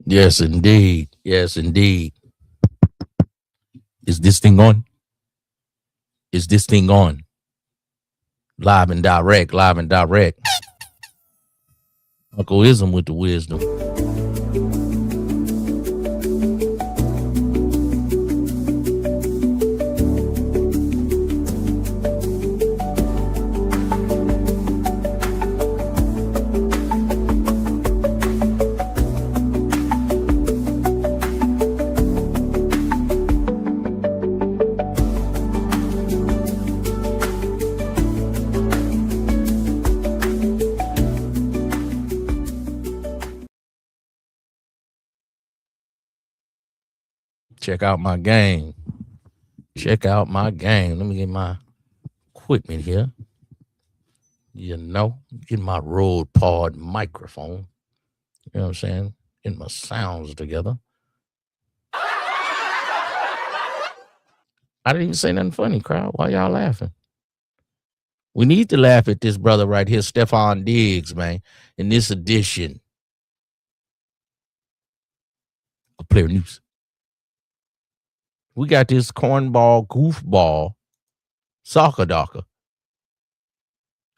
Yes, indeed. Yes, indeed. Is this thing on? Is this thing on? Live and direct, live and direct. Uncle Ism with the wisdom. Check out my game. Check out my game. Let me get my equipment here. Get my Rode Pod microphone. You know what I'm saying? Get my sounds together. I didn't even say nothing funny, crowd. Why y'all laughing? We need to laugh at this brother right here, Stefon Diggs, man, in this edition of Player News. We got this cornball, goofball, soccer docker,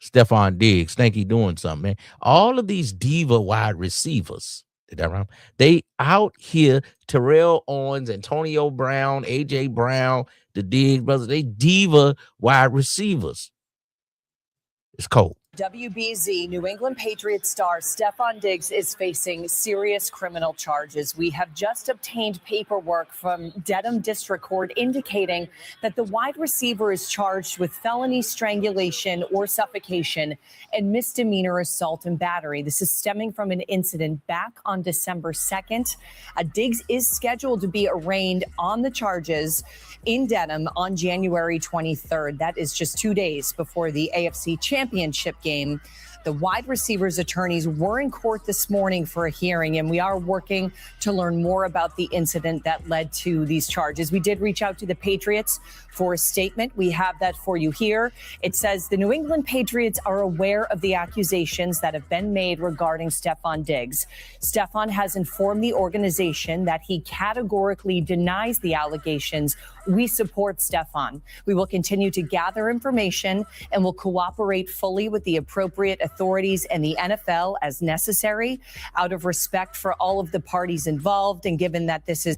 Stefon Diggs. Think he doing something, man. All of these diva wide receivers, did that rhyme? They out here, Terrell Owens, Antonio Brown, A.J. Brown, the Diggs brothers, they diva wide receivers. It's cold. WBZ New England Patriots star Stefon Diggs is facing serious criminal charges. We have just obtained paperwork from Dedham District Court indicating that the wide receiver is charged with felony strangulation or suffocation and misdemeanor assault and battery. This is stemming from an incident back on December 2nd. Diggs is scheduled to be arraigned on the charges in Dedham on January 23rd. That is just 2 days before the AFC Championship game. The wide receivers' attorneys were in court this morning for a hearing, and we are working to learn more about the incident that led to these charges. We did reach out to the Patriots for a statement. We have that for you here. It says the New England Patriots are aware of the accusations that have been made regarding Stefon Diggs. Stefon has informed the organization that he categorically denies the allegations. We support Stefon. We will continue to gather information and will cooperate fully with the appropriate authorities and the NFL as necessary, out of respect for all of the parties involved, and given that this is...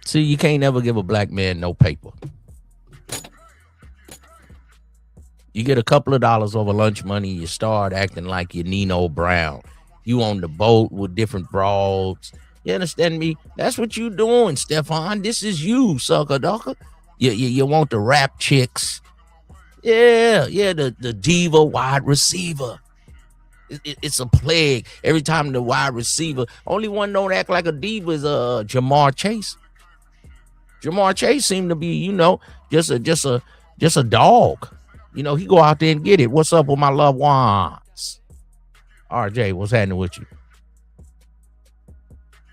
See, you can't never give a black man no paper. You get a couple of dollars over lunch money, you start acting like you're Nino Brown. You on the boat with different broads. You understand me? That's what you doing, Stefon. This is you, sucker ducker. You want the rap chicks. Yeah, the diva wide receiver. It's a plague. Every time the wide receiver, only one don't act like a diva is Jamar Chase. Jamar Chase seemed to be, just a dog. He go out there and get it. What's up with my loved ones? RJ, what's happening with you?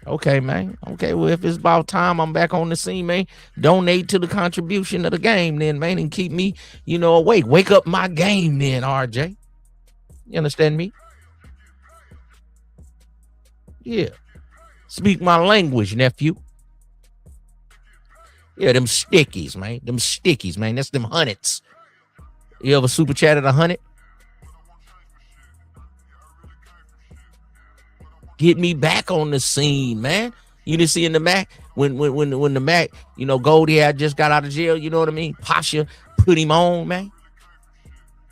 Okay, man. Okay, well, if it's about time I'm back on the scene, man, donate to the contribution of the game then, man, and keep me, awake. Wake up my game then, RJ. You understand me? Yeah. Speak my language, nephew. Yeah, them stickies, man. Them stickies, man. That's them hundreds. You ever super chatted 100? Get me back on the scene, man. You didn't see in the Mac when the Mac, Goldie had just got out of jail. You know what I mean? Pasha put him on, man.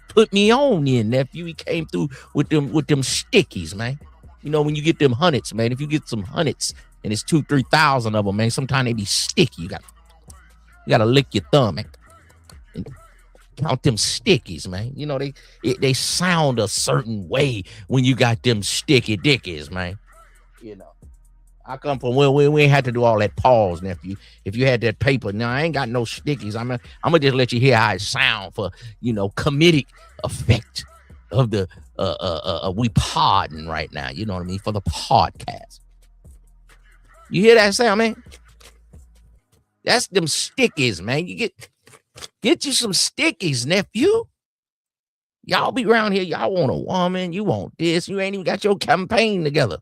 Put me on then, nephew. He came through with them stickies, man. When you get them hundreds, man. If you get some hundreds and it's 2,000-3,000 of them, man, sometimes they be sticky. You got to lick your thumb, man. And count them stickies, man. They sound a certain way when you got them sticky dickies, man. I come from where we ain't had to do all that pause, nephew. If you had that paper, now I ain't got no stickies. I'm gonna just let you hear how it sound for comedic effect of the we podding right now. You know what I mean? For the podcast. You hear that sound, man? That's them stickies, man. You get you some stickies, nephew. Y'all be around here. Y'all want a woman. You want this. You ain't even got your campaign together.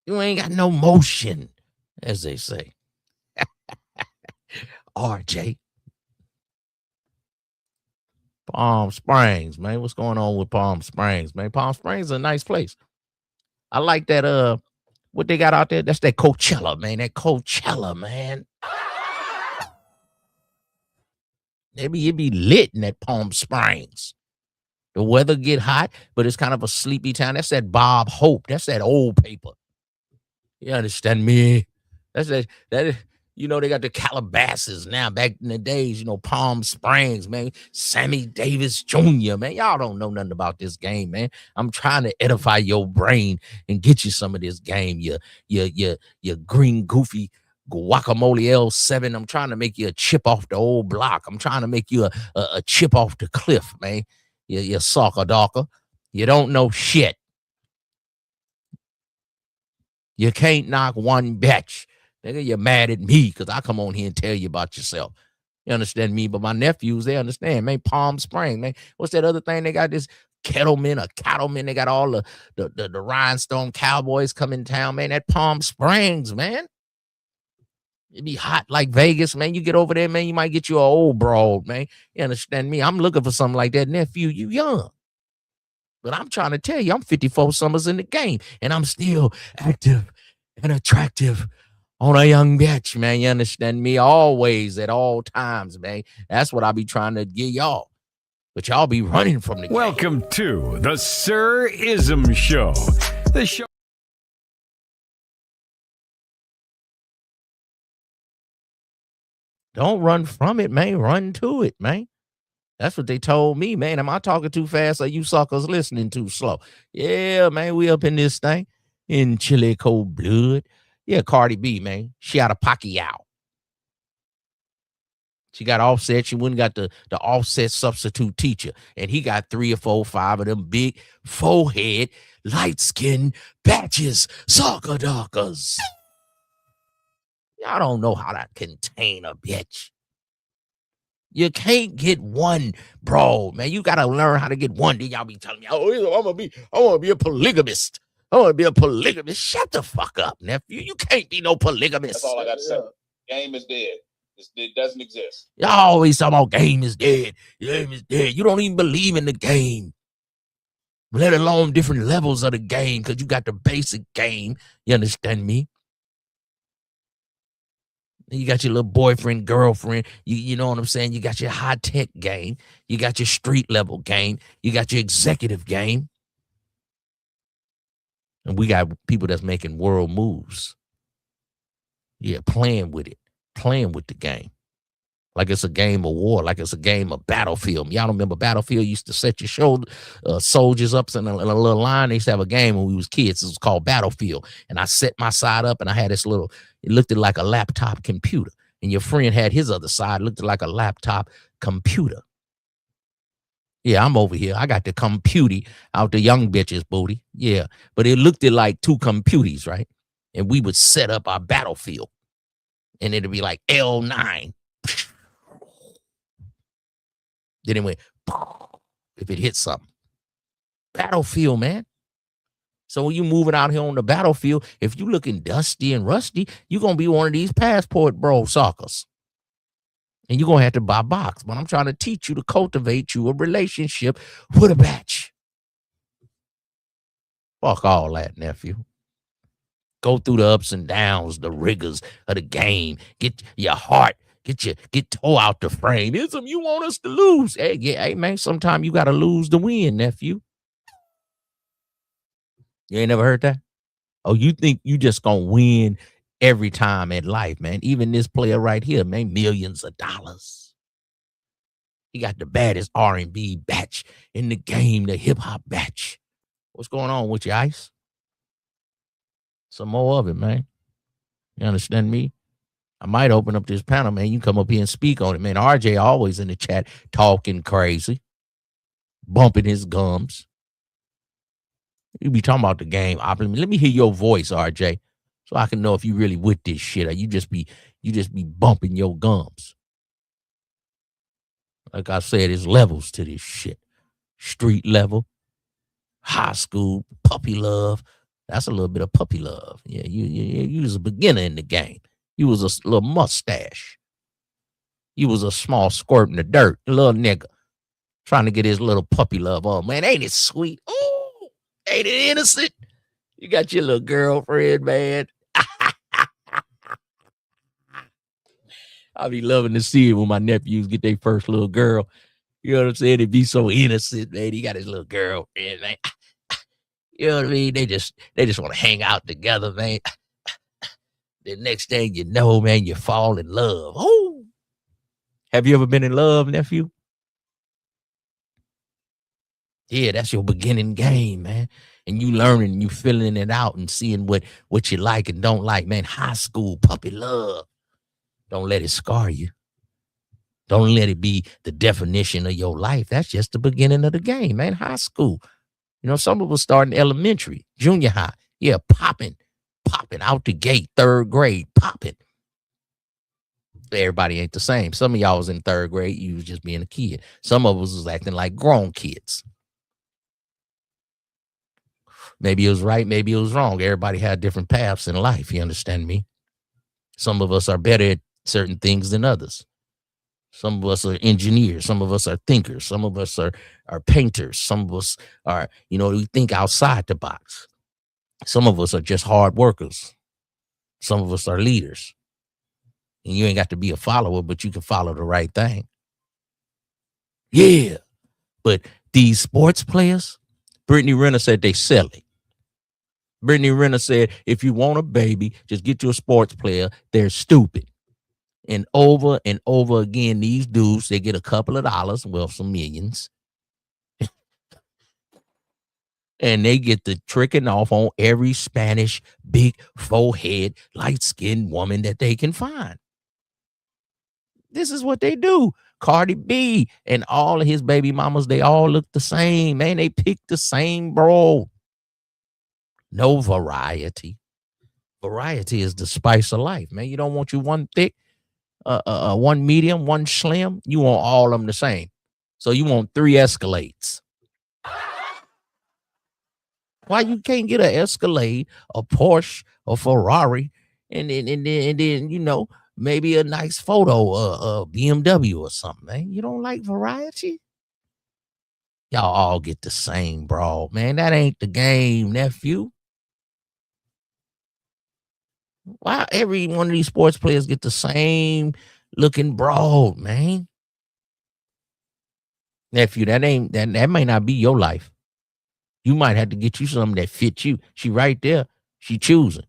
You ain't got no motion, as they say. RJ. Palm Springs, man. What's going on with Palm Springs, man? Palm Springs is a nice place. I like that what they got out there. That's that Coachella, man. That Coachella, man. It be lit in that Palm Springs. The weather get hot, but it's kind of a sleepy town. That's that Bob Hope. That's that old paper. You understand me? That's that. You know, they got the Calabasas now. Back in the days, you know, Palm Springs, man. Sammy Davis Jr., man. Y'all don't know nothing about this game, man. I'm trying to edify your brain and get you some of this game. Your green goofy guacamole L7. I'm trying to make you a chip off the old block. I'm trying to make you a chip off the cliff, man. You soccer darker. You don't know shit. You can't knock one bitch. Nigga, you're mad at me because I come on here and tell you about yourself. You understand me? But my nephews, they understand, man. Palm Springs, man. What's that other thing? They got this Kettleman or Cattleman. They got all the rhinestone cowboys come in town, man. That Palm Springs, man. It be hot like Vegas, man. You get over there, man, you might get you an old broad, man. You understand me? I'm looking for something like that. Nephew, you young. But I'm trying to tell you, I'm 54 summers in the game, and I'm still active and attractive on a young bitch, man. You understand me? Always, at all times, man. That's what I be trying to get y'all. But y'all be running from the game. Welcome to the Sir Ism Show. The show. Don't run from it, man. Run to it, man. That's what they told me, man. Am I talking too fast or you suckers listening too slow? Yeah, man, we up in this thing in chilly cold blood. Yeah, Cardi B, man. She out of Pacquiao. She got Offset. She wouldn't got the Offset substitute teacher. And he got 3 or 4, 5 of them big forehead, light skin patches, soccer darkers. Y'all don't know how to contain a bitch. You can't get one, bro, man. You gotta learn how to get one. Then y'all be telling me, oh, I wanna be a polygamist. I wanna be a polygamist. Shut the fuck up, nephew. You can't be no polygamist. That's all I gotta say. Game is dead. It doesn't exist. Y'all always talking about game is dead. Game is dead. You don't even believe in the game, let alone different levels of the game, because you got the basic game. You understand me? You got your little boyfriend, girlfriend. You know what I'm saying? You got your high-tech game. You got your street-level game. You got your executive game. And we got people that's making world moves. Yeah, playing with it. Playing with the game. Like it's a game of war. Like it's a game of Battlefield. Y'all remember Battlefield used to set your soldiers up in a little line. They used to have a game when we was kids. It was called Battlefield. And I set my side up and I had this little, it looked like a laptop computer. And your friend had his other side, looked like a laptop computer. Yeah, I'm over here. I got the computy out the young bitches booty. Yeah, but it looked like 2 computies, right? And we would set up our Battlefield. And it'd be like L9. Then it went, if it hit something. Battlefield, man. So when you moving out here on the battlefield, if you looking dusty and rusty, you're going to be one of these passport bro suckers. And you're going to have to buy box. But I'm trying to teach you to cultivate you a relationship with a batch. Fuck all that, nephew. Go through the ups and downs, the rigors of the game. Get your heart. Get toe out the frame. Ism, you want us to lose. Hey, man, sometimes you got to lose to win, nephew. You ain't never heard that? Oh, you think you just going to win every time in life, man. Even this player right here, man, millions of dollars. He got the baddest R&B batch in the game, the hip-hop batch. What's going on with you, Ice? Some more of it, man. You understand me? I might open up this panel, man. You come up here and speak on it, man. RJ always in the chat talking crazy, bumping his gums. You be talking about the game. Let me hear your voice, RJ, so I can know if you really with this shit or you just be bumping your gums. Like I said, there's levels to this shit. Street level, high school, puppy love, That's a little bit of puppy love. Yeah, you was a beginner in the game. You was a little mustache. You was a small squirt in the dirt, a little nigga trying to get his little puppy love on. Man, ain't it sweet? Ooh, ain't it innocent? You got your little girlfriend, man. I'll be loving to see it when my nephews get their first little girl. You know what I'm saying? It'd be so innocent, man. He got his little girlfriend, man. You know what I mean? They just want to hang out together, man. The next thing you know, man, you fall in love. Oh, have you ever been in love, nephew? Yeah, that's your beginning game, man. And you learning, you filling it out and seeing what you like and don't like, man. High school puppy love. Don't let it scar you. Don't let it be the definition of your life. That's just the beginning of the game, man. High school. You know, some of us starting elementary, junior high. Yeah, popping out the gate, third grade, popping. Everybody ain't the same. Some of y'all was in third grade. You was just being a kid. Some of us was acting like grown kids. Maybe it was right. Maybe it was wrong. Everybody had different paths in life. You understand me? Some of us are better at certain things than others. Some of us are engineers. Some of us are thinkers. Some of us are painters. Some of us are, we think outside the box. Some of us are just hard workers. Some of us are leaders. And you ain't got to be a follower, but you can follow the right thing. Yeah. But these sports players, Brittany Renner said they sell it. Brittany Renner said, if you want a baby, just get you a sports player. They're stupid. And over again, these dudes, they get a couple of dollars, well, some millions. And they get the tricking off on every Spanish, big forehead, light-skinned woman that they can find. This is what they do. Cardi B and all of his baby mamas, they all look the same. Man, they pick the same bro. No variety. Variety is the spice of life, man. You don't want you one thick, one medium, one slim. You want all of them the same. So you want 3 Escalades. Why you can't get an Escalade, a Porsche, a Ferrari, and then maybe a nice photo, a BMW or something, man? You don't like variety? Y'all all get the same broad, man. That ain't the game, nephew. Why every one of these sports players get the same looking broad, man? Nephew, that may not be your life. You might have to get you something that fits you. She right there. She choosing.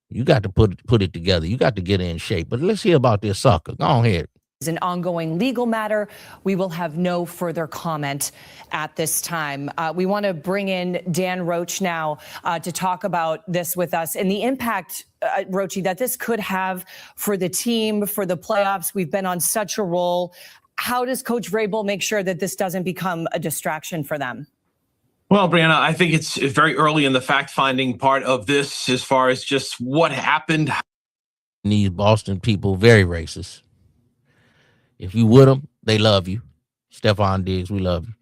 You got to put it together. You got to get in shape. But let's hear about this sucker. Go ahead. Is an ongoing legal matter. We will have no further comment at this time. We want to bring in Dan Roach now to talk about this with us and the impact, Roachy, that this could have for the team, for the playoffs. We've been on such a roll. How does Coach Vrabel make sure that this doesn't become a distraction for them? Well, Brianna, I think it's very early in the fact-finding part of this as far as just what happened. These Boston people, very racist. If you with them, they love you. Stefon Diggs, we love you.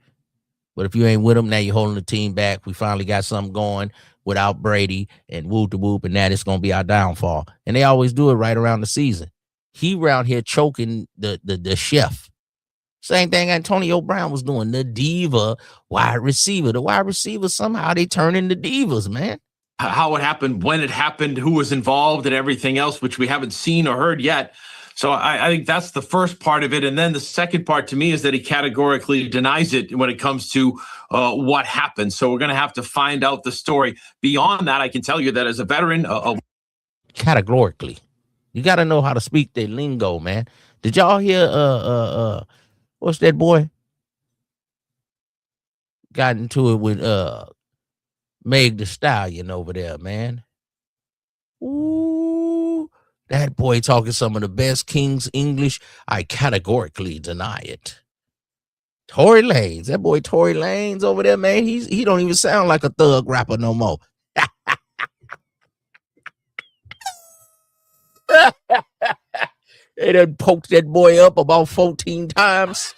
But if you ain't with them, now you're holding the team back. We finally got something going without Brady and whoop to whoop, and that is going to be our downfall. And they always do it right around the season. He around here choking the chef. Same thing Antonio Brown was doing, the diva wide receiver. The wide receivers, somehow they turn into divas, man. How it happened, when it happened, who was involved, and everything else, which we haven't seen or heard yet. So I think that's the first part of it. And then the second part to me is that he categorically denies it when it comes to what happened. So we're going to have to find out the story. Beyond that, I can tell you that as a veteran. Categorically. You got to know how to speak their lingo, man. Did y'all hear what's that boy? Got into it with Meg the Stallion over there, man. Ooh, that boy talking some of the best King's English. I categorically deny it. Tory Lanez, that boy Tory Lanez over there, man. He don't even sound like a thug rapper no more. They done poked that boy up about 14 times.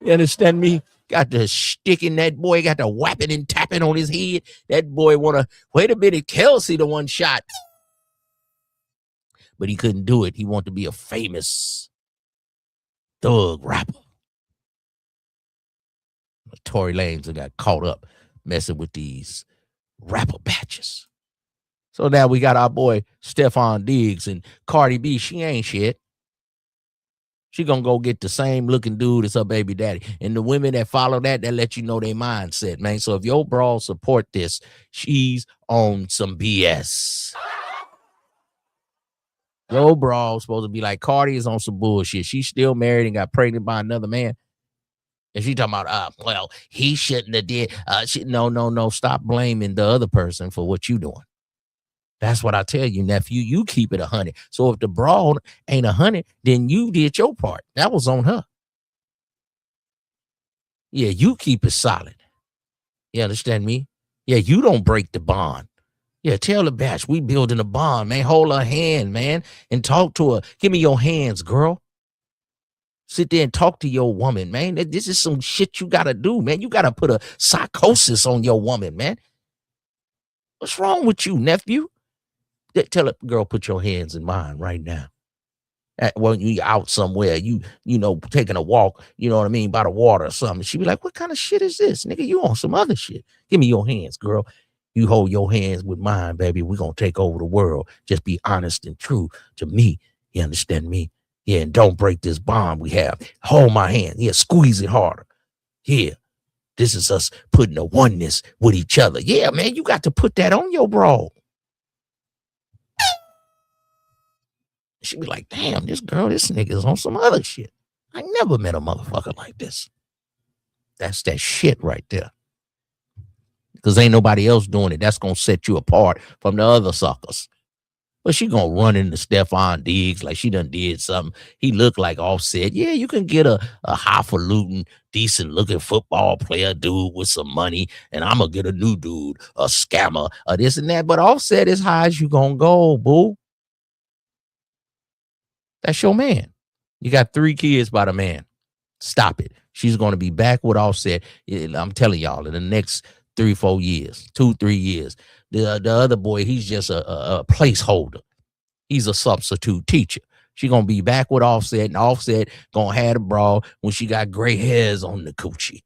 You understand me? got the stick in that boy, got the whapping and tapping on his head. That boy wanna, wait a minute, Kelsey the one shot. But he couldn't do it. He wanted to be a famous thug rapper. Tory Lanez got caught up messing with these rapper batches. So now we got our boy Stefon Diggs and Cardi B. She ain't shit. She gonna go get the same looking dude as her baby daddy. And the women that follow that let you know their mindset, man. So if your bra support this, she's on some BS. Your bra supposed to be like Cardi is on some bullshit. She's still married and got pregnant by another man. And she talking about, well, he shouldn't have did. No. Stop blaming the other person for what you doing. That's what I tell you, nephew. You keep it 100. So if the broad ain't 100, then you did your part. That was on her. Yeah, you keep it solid. You understand me? Yeah, you don't break the bond. Yeah, tell the batch we building a bond, man. Hold her hand, man, and talk to her. Give me your hands, girl. Sit there and talk to your woman, man. This is some shit you got to do, man. You got to put a psychosis on your woman, man. What's wrong with you, nephew? Tell a girl, put your hands in mine right now. When you out somewhere, you know, taking a walk, you know what I mean, by the water or something. She be like, what kind of shit is this? Nigga, you on some other shit. Give me your hands, girl. You hold your hands with mine, baby. We're going to take over the world. Just be honest and true to me. You understand me? Yeah, and don't break this bond we have. Hold my hand. Yeah, squeeze it harder. Here, this is us putting a oneness with each other. Yeah, man, you got to put that on your bro. She be like, damn, this nigga's on some other shit. I never met a motherfucker like this. That's that shit right there. Because ain't nobody else doing it. That's going to set you apart from the other suckers. But she going to run into Stefon Diggs like she done did something. He looked like Offset. Yeah, you can get a highfalutin, decent-looking football player dude with some money, and I'm going to get a new dude, a scammer, or this and that. But Offset is high as you going to go, boo. That's your man. You got 3 kids by the man. Stop it. She's going to be back with Offset. I'm telling y'all, in the next 3-4 years, 2-3 years. The other boy, he's just a placeholder. He's a substitute teacher. She going to be back with Offset, and Offset going to have a bra when she got gray hairs on the coochie.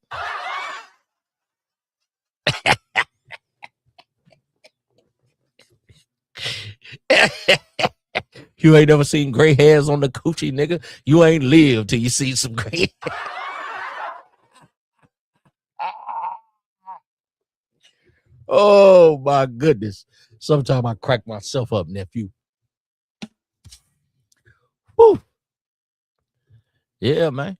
You ain't never seen gray hairs on the coochie, nigga. You ain't lived till you see some gray. Oh my goodness. Sometimes I crack myself up, nephew. Woo. Yeah, man.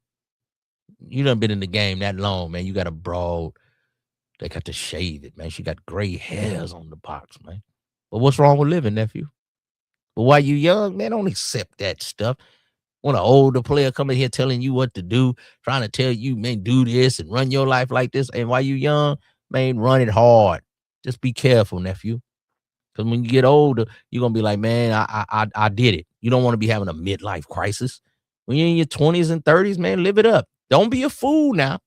You done been in the game that long, man. You got a broad. They got to shave it, man. She got gray hairs on the box, man. But what's wrong with living, nephew? But while you young, man, don't accept that stuff. When an older player coming here telling you what to do, trying to tell you, man, do this and run your life like this. And while you young, man, run it hard. Just be careful, nephew. Because when you get older, you're going to be like, man, I did it. You don't want to be having a midlife crisis. When you're in your 20s and 30s, man, live it up. Don't be a fool now.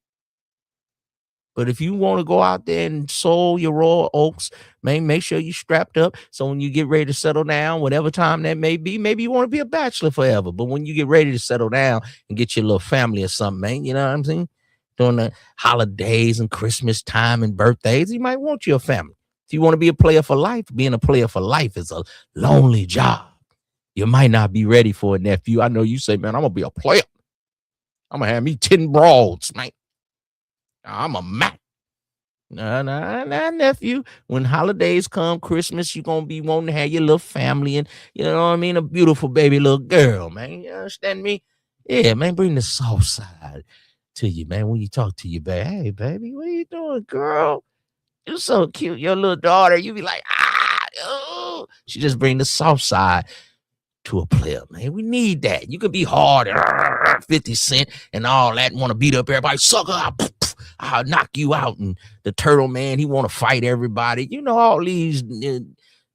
But if you want to go out there and sow your raw oats, man, make sure you strapped up. So when you get ready to settle down, whatever time that may be, maybe you want to be a bachelor forever. But when you get ready to settle down and get your little family or something, man, you know what I'm saying? During the holidays and Christmas time and birthdays, you might want your family. If you want to be a player for life, being a player for life is a lonely job. You might not be ready for it, nephew. I know you say, man, I'm going to be a player. I'm going to have me 10 broads, man. I'm a Mac. Nah, nephew. When holidays come, Christmas, you're going to be wanting to have your little family and, you know what I mean, a beautiful baby little girl, man. You understand me? Yeah, man, bring the soft side to you, man, when you talk to your baby. Hey, baby, what are you doing, girl? You're so cute. Your little daughter, you be like, oh. She just bring the soft side to a player, man. We need that. You could be hard, 50 Cent and all that, and want to beat up everybody. Sucker, I'll knock you out. And the turtle man, he want to fight everybody. You know, all these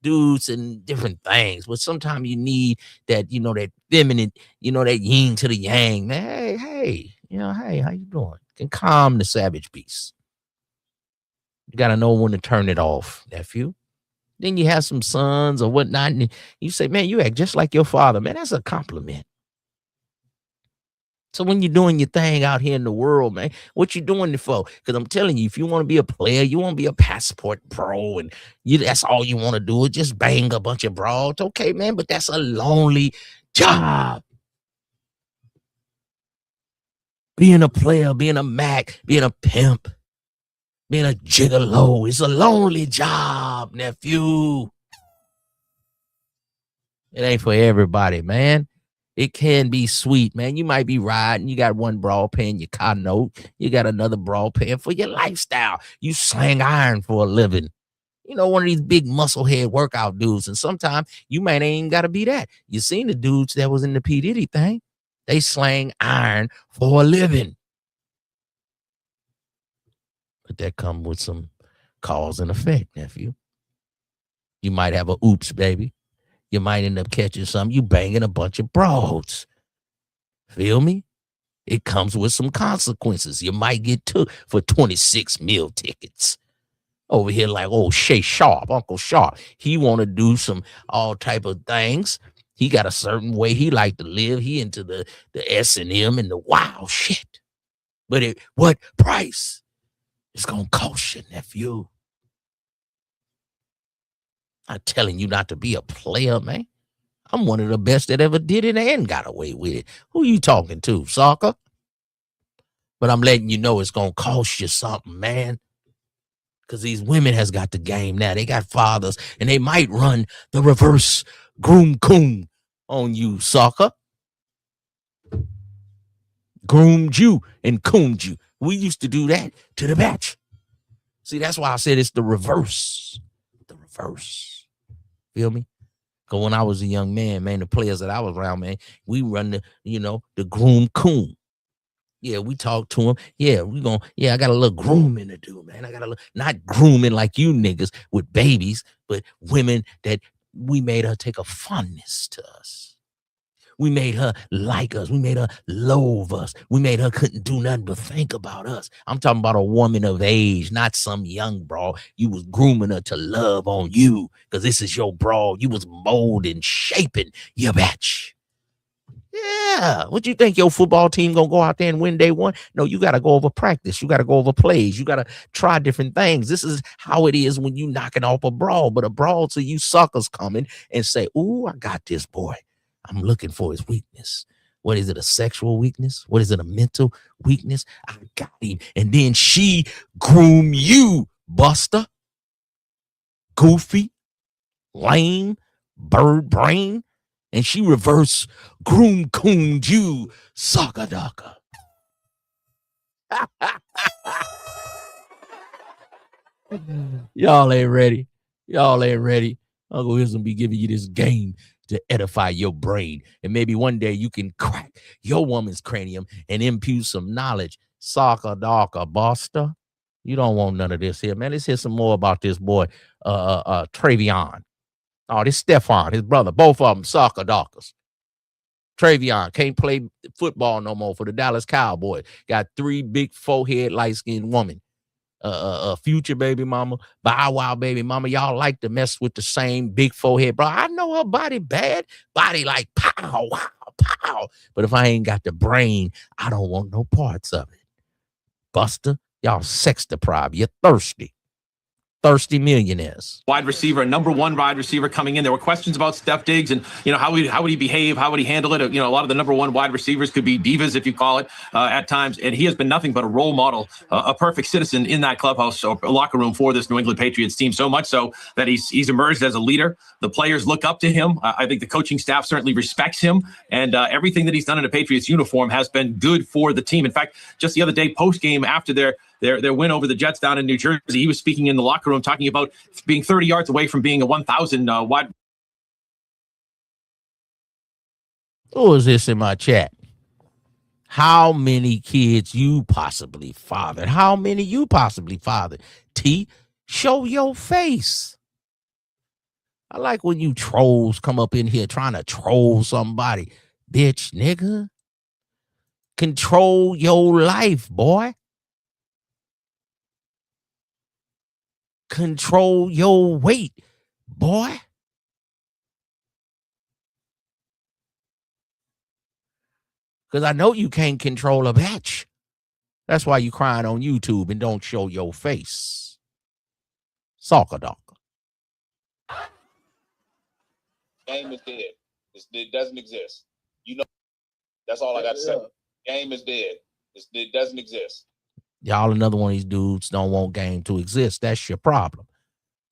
dudes and different things. But sometimes you need that, you know, that feminine, you know, that yin to the yang. Man, hey, you know, hey, how you doing? can calm the savage beast. You got to know when to turn it off, nephew. Then you have some sons or whatnot, and you say, man, you act just like your father. Man, that's a compliment. So when you're doing your thing out here in the world, man, what you doing it for? Because I'm telling you, if you want to be a player, you want to be a passport bro, and that's all you want to do is just bang a bunch of broads. Okay, man, but that's a lonely job. Being a player, being a Mac, being a pimp, being a gigolo is a lonely job, nephew. It ain't for everybody, man. It can be sweet, man. You might be riding. You got one broad paying your car note. You got another broad paying for your lifestyle. You slang iron for a living. You know, one of these big musclehead workout dudes. And sometimes you might ain't got to be that. You seen the dudes that was in the P. Diddy thing. They slang iron for a living. But that come with some cause and effect, nephew. You might have a oops, baby. You might end up catching something. You banging a bunch of broads. Feel me? It comes with some consequences. You might get took for 26 meal tickets. Over here like, oh, Shay Sharp, Uncle Sharp. He want to do some all type of things. He got a certain way he like to live. He into the S&M and the wild shit. But at what price? It's going to cost you, nephew. I'm telling you not to be a player, man. I'm one of the best that ever did it and got away with it. Who you talking to, soccer? But I'm letting you know it's going to cost you something, man. Because these women has got the game now. They got fathers, and they might run the reverse groom coon on you, soccer. Groomed you and cooned you. We used to do that to the batch. See, that's why I said it's the reverse. The reverse. Feel me? Because when I was a young man, the players that I was around, man, we run the groom coon. Yeah, we talk to him. Yeah, I got a little grooming to do, man. I got not grooming like you niggas with babies, but women that we made her take a fondness to us. We made her like us. We made her loathe us. We made her couldn't do nothing but think about us. I'm talking about a woman of age, not some young broad. You was grooming her to love on you because this is your broad. You was molding, shaping your batch. Yeah. What you think your football team gonna go out there and win day one? No, you got to go over practice. You got to go over plays. You got to try different things. This is how it is when you knocking off a brawl. But a brawl to you suckers coming and say, ooh, I got this boy. I'm looking for his weakness. What is it? A sexual weakness? What is it? A mental weakness? I got him. And then she groom you, buster, goofy, lame, bird brain. And she reverse groom cooned you, soccer docker. Y'all ain't ready. Y'all ain't ready. Uncle Wisdom be giving you this game to edify your brain. And maybe one day you can crack your woman's cranium and impute some knowledge. Soccer docker, buster. You don't want none of this here, man. Let's hear some more about this boy, Travion. Oh, this Stefon, his brother. Both of them soccer dockers. Travion can't play football no more for the Dallas Cowboys. Got 3 big forehead light-skinned women. Future baby mama, Bow Wow baby mama. Y'all like to mess with the same big forehead, bro. I know her body bad. Body like pow, wow, pow. But if I ain't got the brain, I don't want no parts of it. Buster, y'all sex deprived. You're thirsty. Thirsty millionaires. Wide receiver, number 1 wide receiver coming in. There were questions about Steph Diggs and, how would he behave? How would he handle it? A lot of the number 1 wide receivers could be divas, if you call it, at times. And he has been nothing but a role model, a perfect citizen in that clubhouse or locker room for this New England Patriots team. So much so that he's emerged as a leader. The players look up to him. I think the coaching staff certainly respects him. And everything that he's done in a Patriots uniform has been good for the team. In fact, just the other day, post-game after their win over the Jets down in New Jersey, he was speaking in the locker room talking about being 30 yards away from being a 1,000 wide. Who is this in my chat? How many kids you possibly fathered? How many you possibly fathered? T, show your face. I like when you trolls come up in here trying to troll somebody. Bitch, nigga. Control your life, boy. control your weight, boy. Because I know you can't control a batch. That's why you crying on YouTube and don't show your face. Soccer dog. Game is dead. It doesn't exist. You know, that's all I got to say. Game is dead. It doesn't exist. Y'all, another one of these dudes don't want game to exist. That's your problem.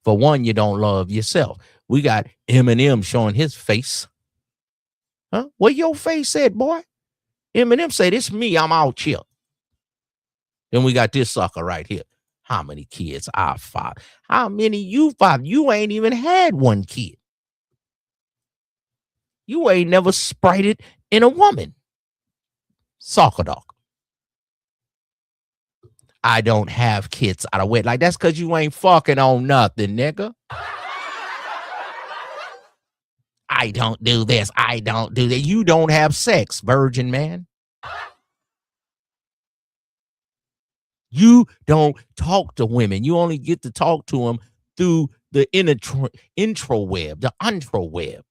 For one, you don't love yourself. We got Eminem showing his face. Huh? Where your face at, boy? Eminem said, it's me. I'm out here. Then we got this sucker right here. How many kids I fathered? How many you fathered? You ain't even had one kid. You ain't never sprited in a woman. Soccer dog. I don't have kids out of wedlock. Like, that's because you ain't fucking on nothing, nigga. I don't do this. I don't do that. You don't have sex, virgin man. You don't talk to women. You only get to talk to them through the intro web, the intro web.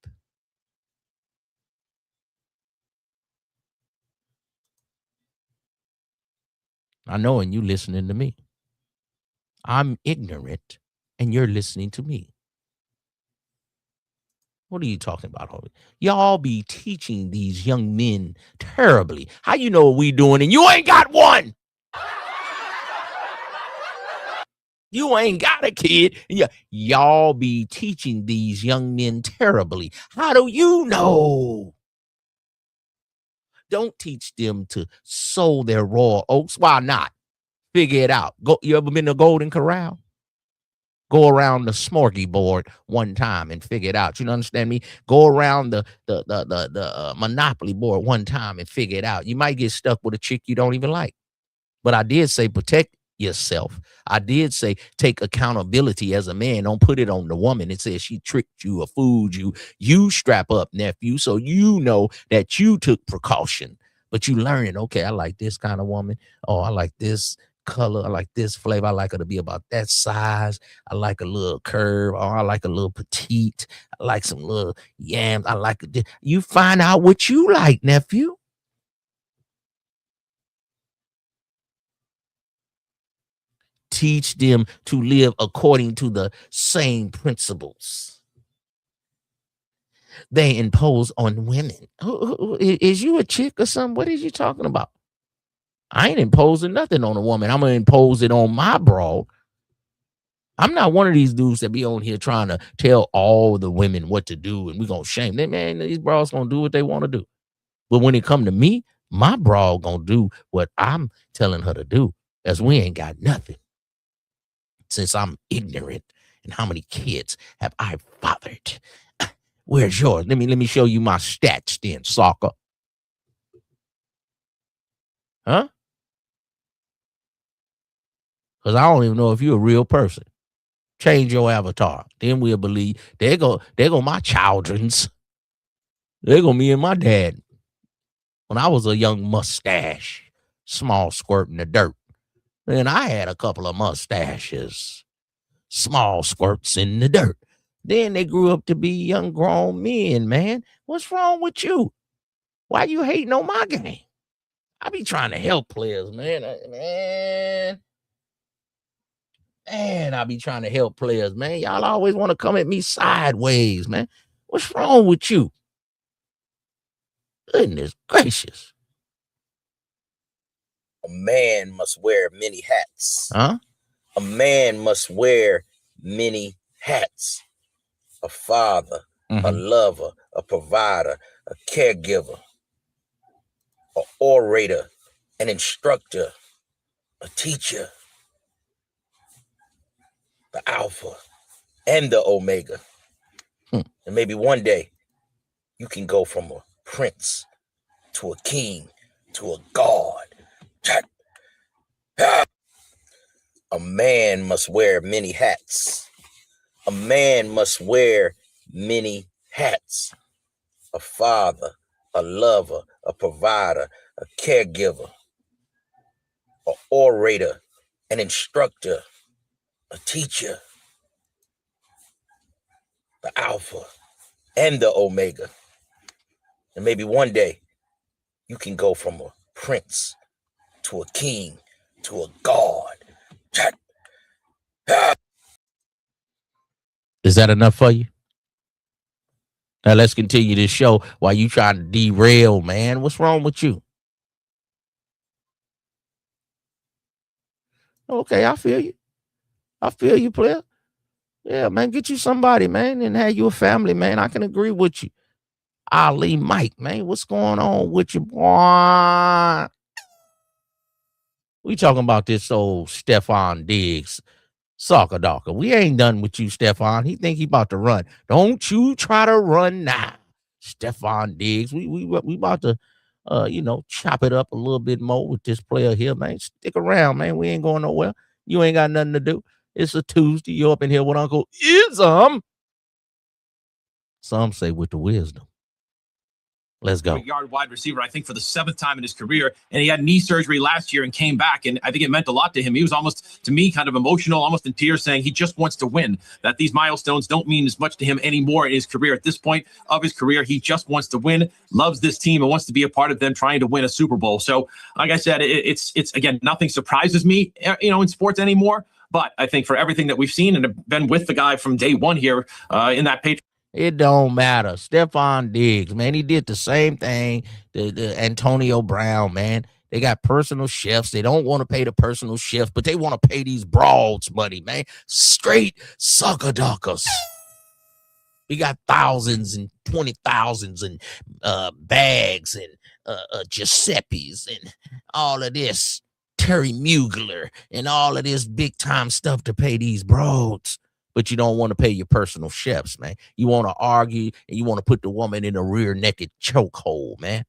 I know, and you listening to me. I'm ignorant, and you're listening to me. What are you talking about? Y'all be teaching these young men terribly. How you know what we doing and you ain't got one? You ain't got a kid. Y'all be teaching these young men terribly. How do you know? Don't teach them to sow their raw oats. Why not? Figure it out. You ever been to Golden Corral? Go around the smorgasbord one time and figure it out. You understand me? Go around the Monopoly board one time and figure it out. You might get stuck with a chick you don't even like. But I did say protect yourself. I did say take accountability as a man. Don't put it on the woman. It says she tricked you or fooled you. You strap up, nephew, so you know that you took precaution. But you learning, okay, I like this kind of woman. Oh, I like this color. I like this flavor. I like her to be about that size. I like a little curve. Or I like a little petite. I like some little yams. I like it. You find out what you like, nephew. Teach them to live according to the same principles they impose on women. Is you a chick or something? What is you talking about? I ain't imposing nothing on a woman. I'm going to impose it on my broad. I'm not one of these dudes that be on here trying to tell all the women what to do and we're going to shame them. Man, these broads going to do what they want to do. But when it come to me, my broad going to do what I'm telling her to do, as we ain't got nothing. Since I'm ignorant, and how many kids have I fathered? Where's yours? Let me show you my stats then, soccer. Huh? Because I don't even know if you're a real person. Change your avatar. Then we'll believe. There go my childrens. There go me and my dad. When I was a young mustache, small squirt in the dirt. And I had a couple of mustaches. Small squirts in the dirt. Then they grew up to be young grown men, man. What's wrong with you? Why you hating on my game? I be trying to help players, man. Man, I be trying to help players, man. Y'all always want to come at me sideways, man. What's wrong with you? Goodness gracious. A man must wear many hats. Huh? A man must wear many hats. A father, a lover, a provider, a caregiver, an orator, an instructor, a teacher, the Alpha and the Omega. And maybe one day you can go from a prince to a king to a god. A man must wear many hats. A man must wear many hats. A father, a lover, a provider, a caregiver, an orator, an instructor, a teacher, the Alpha and the Omega. And maybe one day you can go from a prince to a king to a god. Is that enough for you? Now let's continue this show while you trying to derail, man. What's wrong with you? Okay, I feel you. I feel you, player. Yeah, man, get you somebody, man, and have you a family, man. I can agree with you. Ali Mike, man, what's going on with you, boy? We talking about this old Stefon Diggs, soccer docker. We ain't done with you, Stefon. He think he about to run. Don't you try to run now, Stefon Diggs. We about to, chop it up a little bit more with this player here, man. Stick around, man. We ain't going nowhere. You ain't got nothing to do. It's a Tuesday. You up in here with Uncle Ism. Some say with the wisdom. Let's go. Yard wide receiver, I think, for the 7th time in his career. And he had knee surgery last year and came back. And I think it meant a lot to him. He was almost, to me, kind of emotional, almost in tears, saying he just wants to win, that these milestones don't mean as much to him anymore in his career. At this point of his career, he just wants to win, loves this team, and wants to be a part of them trying to win a Super Bowl. So, like I said, it's again, nothing surprises me, in sports anymore. But I think for everything that we've seen and have been with the guy from day one here in that Patriots. It don't matter. Stefon Diggs, man, he did the same thing to Antonio Brown, man. They got personal chefs. They don't want to pay the personal chef, but they want to pay these broads money, man. Straight sucker duckers. We got thousands and 20,000s and bags and Giuseppe's and all of this Terry Mugler and all of this big time stuff to pay these broads. But you don't want to pay your personal chefs, man. You want to argue and you want to put the woman in a rear naked chokehold, man.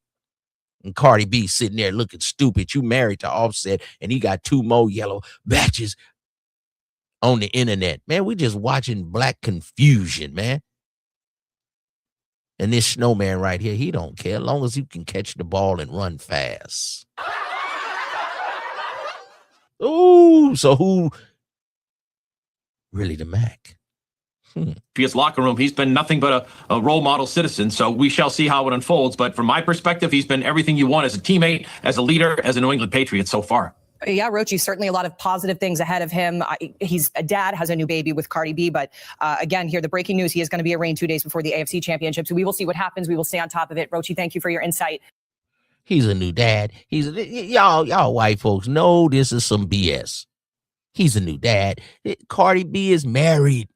And Cardi B sitting there looking stupid. You married to Offset and he got 2 more yellow badges on the internet. Man, we just watching black confusion, man. And this snowman right here, he don't care as long as you can catch the ball and run fast. Ooh, so who really the Mac? His locker room, he's been nothing but a role model citizen. So we shall see how it unfolds. But from my perspective, he's been everything you want as a teammate, as a leader, as a New England Patriot so far. Yeah, Rochi, certainly a lot of positive things ahead of him. He's a dad, has a new baby with Cardi B. But again, here, the breaking news, he is going to be arraigned 2 days before the AFC Championship. So we will see what happens. We will stay on top of it. Rochi, thank you for your insight. He's a new dad. Y'all white folks know this is some BS. He's a new dad. Cardi B is married.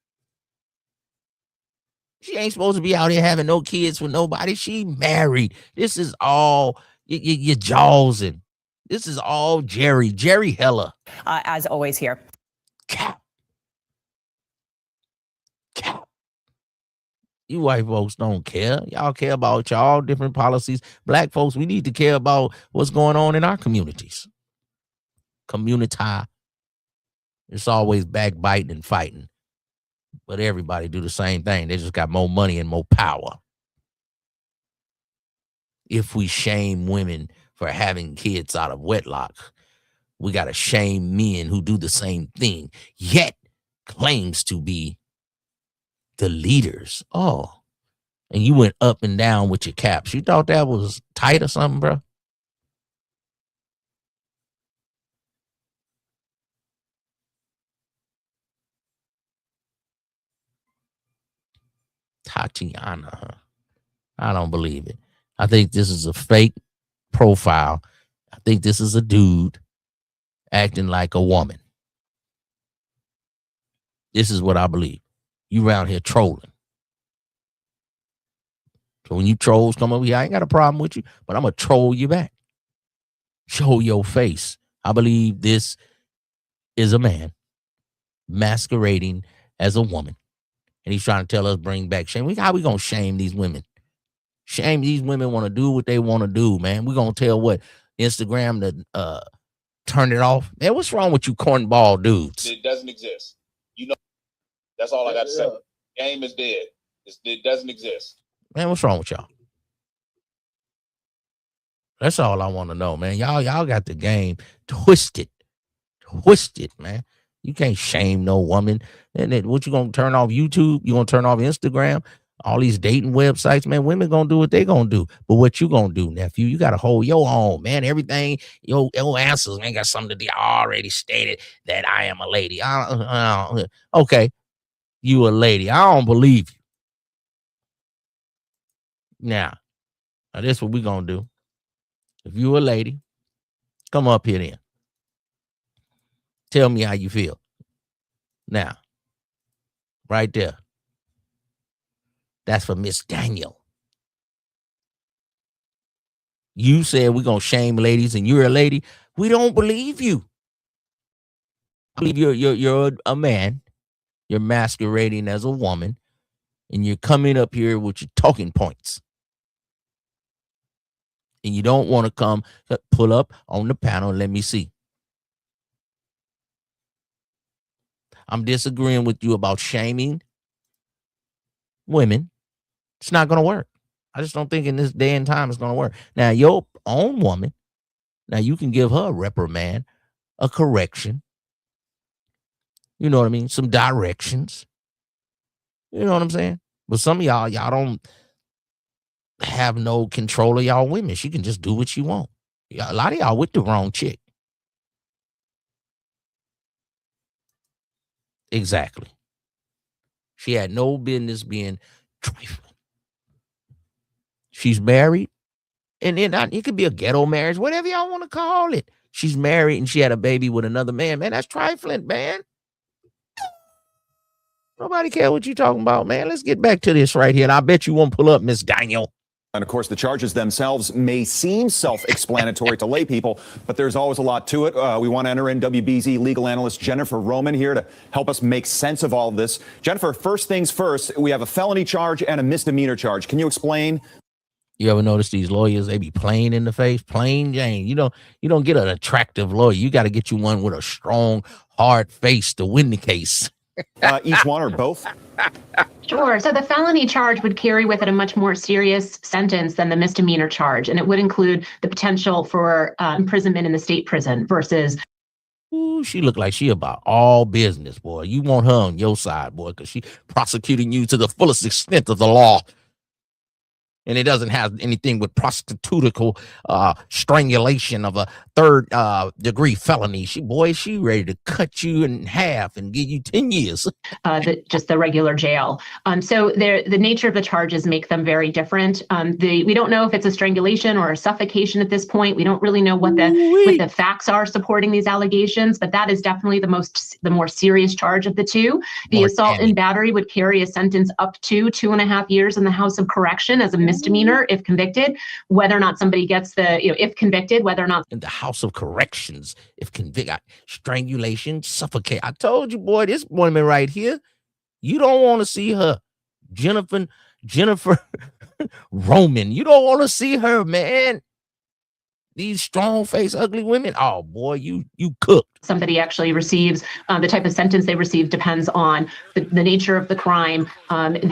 She ain't supposed to be out here having no kids with nobody. She married. This is all you're jawsing. This is all Jerry Heller. As always here. Cap. You white folks don't care. Y'all care about y'all different policies. Black folks, we need to care about what's going on in our communities. Community. It's always backbiting and fighting. But everybody do the same thing. They just got more money and more power. If we shame women for having kids out of wedlock, we got to shame men who do the same thing, yet claims to be the leaders. Oh, and you went up and down with your caps. You thought that was tight or something, bro? Tatiana, huh? I don't believe it. I think this is a fake profile. I think this is a dude acting like a woman. This is what I believe. You around here trolling. So when you trolls come over here, I ain't got a problem with you, but I'm going to troll you back. Show your face. I believe this is a man masquerading as a woman. And he's trying to tell us bring back shame. How we going to shame these women? Shame these women want to do what they want to do, man. We're going to tell what? Instagram to turn it off? Man, what's wrong with you cornball dudes? It doesn't exist. That's all I got to say. Game is dead. It doesn't exist. Man, what's wrong with y'all? That's all I want to know, man. Y'all got the game twisted, man. You can't shame no woman. And then what you gonna turn off YouTube? You gonna turn off Instagram? All these dating websites, man. Women gonna do what they gonna do. But what you gonna do, nephew? You gotta hold your own, man. Everything, your answers, man, got something to do. I already stated that I am a lady. Okay, you a lady. I don't believe you. Now this what we gonna do. If you a lady, come up here then. Tell me how you feel. Now, right there. That's for Miss Daniel. You said we're going to shame ladies and you're a lady. We don't believe you. I believe you're a man. You're masquerading as a woman. And you're coming up here with your talking points. And you don't want to come pull up on the panel and let me see. I'm disagreeing with you about shaming women. It's not going to work. I just don't think in this day and time it's going to work. Now, your own woman, now you can give her a reprimand, a correction. You know what I mean? Some directions. You know what I'm saying? But some of y'all don't have no control of y'all women. She can just do what she want. A lot of y'all with the wrong chick. Exactly. She had no business being trifling. She's married. And then it could be a ghetto marriage, whatever y'all want to call it. She's married and she had a baby with another man. Man, that's trifling, man. Nobody care what you talking about, man. Let's get back to this right here. And I bet you won't pull up Miss Daniel. And of course, the charges themselves may seem self-explanatory to lay people, but there's always a lot to it. We want to enter in WBZ legal analyst Jennifer Roman here to help us make sense of all of this. Jennifer, first things first, we have a felony charge and a misdemeanor charge. Can you explain? You ever notice these lawyers, they be plain in the face, plain Jane. You don't get an attractive lawyer. You got to get you one with a strong, hard face to win the case. Each one or both? Sure. So the felony charge would carry with it a much more serious sentence than the misdemeanor charge, and it would include the potential for imprisonment in the state prison versus. Ooh, she look like she about all business, boy. You want her on your side, boy, because she prosecuting you to the fullest extent of the law. And it doesn't have anything with prostitutical strangulation of a third degree felony. She ready to cut you in half and give you 10 years. Just the regular jail. So the nature of the charges make them very different. We don't know if it's a strangulation or a suffocation at this point. We don't really know what the facts are supporting these allegations, but that is definitely the more serious charge of the two. The assault and battery would carry a sentence up to 2.5 years in the House of Correction as a misdemeanor if convicted. Whether or not somebody gets if convicted, whether or not in the House of Corrections, if convicted, strangulation, suffocate. I told you, boy, this woman right here, you don't want to see her, Jennifer Roman. You don't want to see her, man. These strong face, ugly women. Oh boy, you cooked. Somebody actually receives the type of sentence they receive depends on the nature of the crime,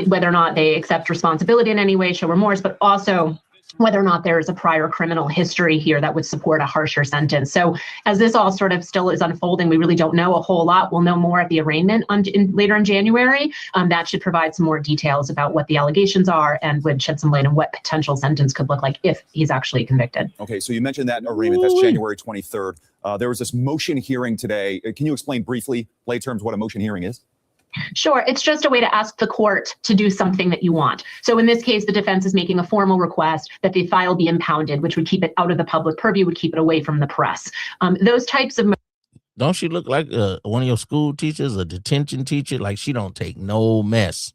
whether or not they accept responsibility in any way, show remorse, but also whether or not there is a prior criminal history here that would support a harsher sentence. So as this all sort of still is unfolding, we really don't know a whole lot. We'll know more at the arraignment later in January. That should provide some more details about what the allegations are and would shed some light on what potential sentence could look like if he's actually convicted. Okay, so you mentioned that arraignment. That's January 23rd. There was this motion hearing today. Can you explain briefly, lay terms, what a motion hearing is? Sure. It's just a way to ask the court to do something that you want. So in this case, the defense is making a formal request that the file be impounded, which would keep it out of the public purview, would keep it away from the press. Those types of. Don't she look like one of your school teachers, a detention teacher? Like she don't take no mess.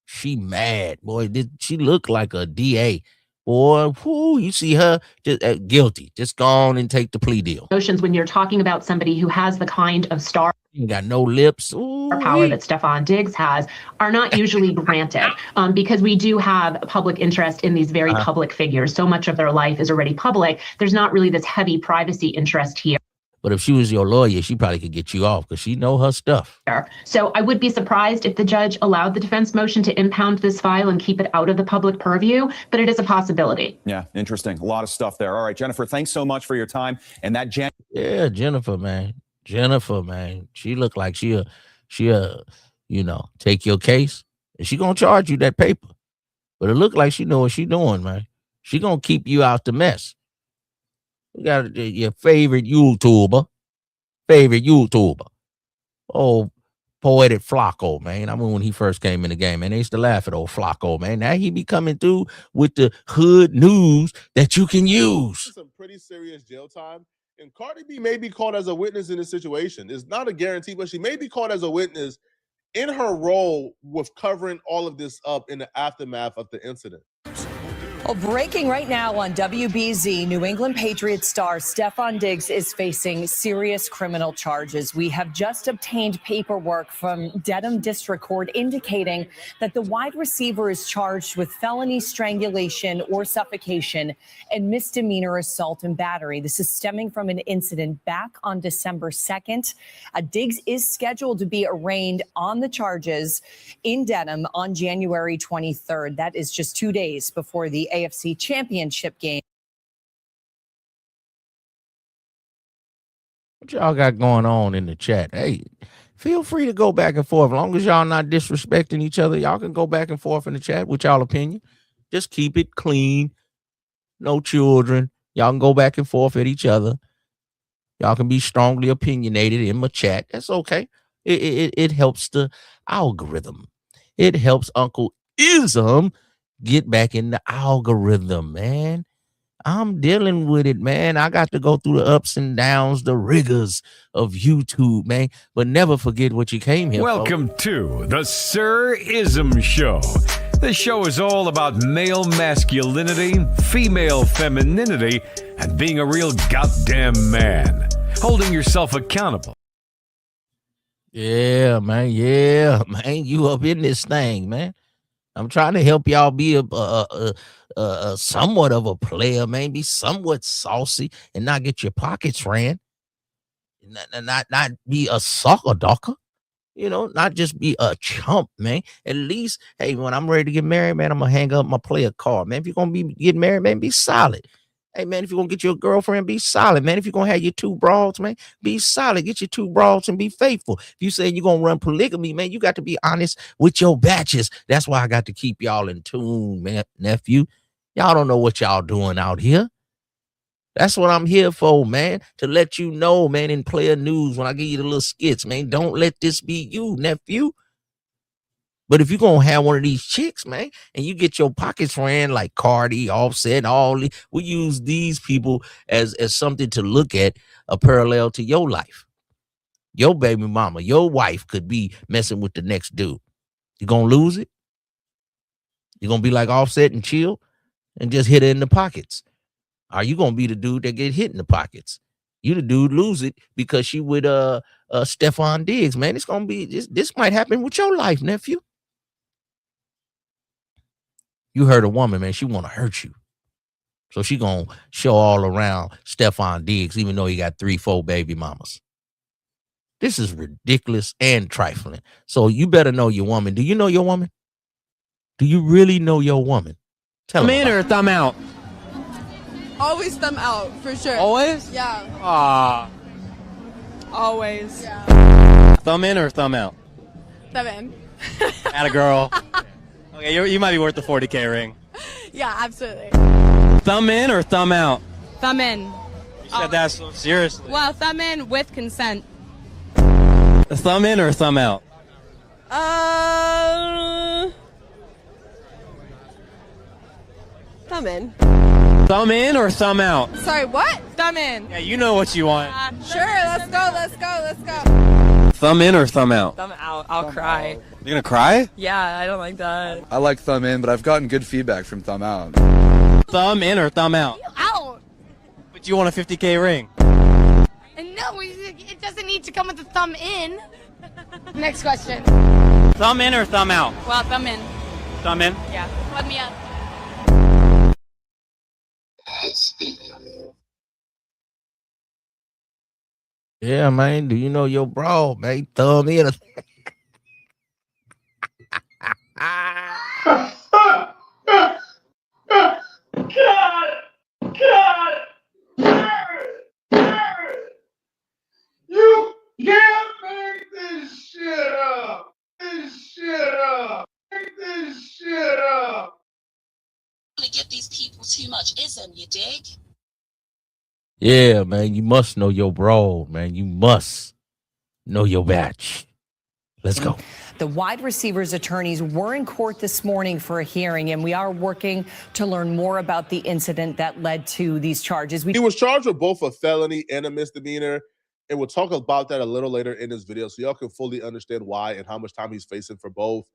She mad, boy. Did she look like a DA? Boy, you see her just guilty. Just go on and take the plea deal. Notions when you're talking about somebody who has the kind of star. Got no lips. Power that Stefon Diggs has are not usually granted because we do have public interest in these very public figures. So much of their life is already public. There's not really this heavy privacy interest here. But if she was your lawyer, she probably could get you off because she know her stuff. So I would be surprised if the judge allowed the defense motion to impound this file and keep it out of the public purview, but it is a possibility. Yeah, interesting. A lot of stuff there. All right, Jennifer, thanks so much for your time. And that Yeah, Jennifer, man. Jennifer, man, she look like she'll, take your case and she gonna charge you that paper. But it look like she know what she doing, man. She gonna keep you out the mess. We got your favorite YouTuber. Oh, Poetic Flacco, man. I mean, when he first came in the game, man, they used to laugh at old Flacco, man. Now he be coming through with the hood news that you can use. Some pretty serious jail time. And Cardi B may be called as a witness in this situation. It's not a guarantee, but she may be called as a witness in her role with covering all of this up in the aftermath of the incident. Well, breaking right now on WBZ, New England Patriots star Stefon Diggs is facing serious criminal charges. We have just obtained paperwork from Dedham District Court indicating that the wide receiver is charged with felony strangulation or suffocation and misdemeanor assault and battery. This is stemming from an incident back on December 2nd. Diggs is scheduled to be arraigned on the charges in Dedham on January 23rd. That is just 2 days before the AFC Championship game. What y'all got going on in the chat? Hey, feel free to go back and forth. As long as y'all not disrespecting each other, y'all can go back and forth in the chat with y'all opinion. Just keep it clean. No children. Y'all can go back and forth at each other. Y'all can be strongly opinionated in my chat. That's okay. It helps the algorithm. It helps Uncle Ism get back in the algorithm, man. I'm dealing with it, man. I got to go through the ups and downs, the rigors of YouTube, man. But never forget what you came here for. Welcome to the Sir Ism Show. This show is all about male masculinity, female femininity, and being a real goddamn man. Holding yourself accountable. Yeah, man. Yeah, man. You up in this thing, man. I'm trying to help y'all be a somewhat of a player, man. Be somewhat saucy and not get your pockets ran. Not be a sucker ducker. Not just be a chump, man. At least, hey, when I'm ready to get married, man, I'm gonna hang up my player card, man. If you're gonna be getting married, man, be solid. Hey, man, if you're gonna get your girlfriend, be solid, man. If you're gonna have your 2 broads, man, be solid. Get your 2 broads and be faithful. If you say you're gonna run polygamy, man, you got to be honest with your batches. That's why I got to keep y'all in tune, man, nephew. Y'all don't know what y'all doing out here. That's what I'm here for, man, to let you know, man, in player news when I give you the little skits, man. Don't let this be you, nephew. But if you're going to have one of these chicks, man, and you get your pockets ran like Cardi, Offset, we use these people as something to look at, a parallel to your life. Your baby mama, your wife could be messing with the next dude. You going to lose it? You're going to be like Offset and chill and just hit her in the pockets? Are you going to be the dude that get hit in the pockets? You the dude lose it because she with Stefon Diggs, man. It's going to be, this might happen with your life, nephew. You hurt a woman, man, she want to hurt you. So she going to show all around Stefon Diggs, even though he got 3-4 baby mamas. This is ridiculous and trifling. So you better know your woman. Do you know your woman? Do you really know your woman? Tell me. Thumb in or thumb out? Always thumb out, for sure. Always? Yeah. Always. Yeah. Thumb in or thumb out? Thumb in. Atta girl. Okay, you might be worth the 40K ring. Yeah, absolutely. Thumb in or thumb out? Thumb in. You said that so seriously. Well, thumb in with consent. Thumb in or thumb out? Thumb in. Thumb in or thumb out? Sorry, what? Thumb in. Yeah, you know what you want. Sure, let's go. Thumb in or thumb out? Thumb out. I'll cry. You're gonna cry? Yeah, I don't like that. I like thumb in, but I've gotten good feedback from thumb out. Thumb in or thumb out? Out. But you want a 50K ring. And no, it doesn't need to come with a thumb in. Next question. Thumb in or thumb out? Well, thumb in. Thumb in? Yeah. Plug me up. Yeah, man. Do you know your bro, man? Thumb in. much ism, you dig? Yeah, man, you must know your broad, man. You must know your batch. Let's go. The wide receivers attorneys were in court this morning for a hearing, and we are working to learn more about the incident that led to these charges. He was charged with both a felony and a misdemeanor, and we'll talk about that a little later in this video so y'all can fully understand why and how much time he's facing for both.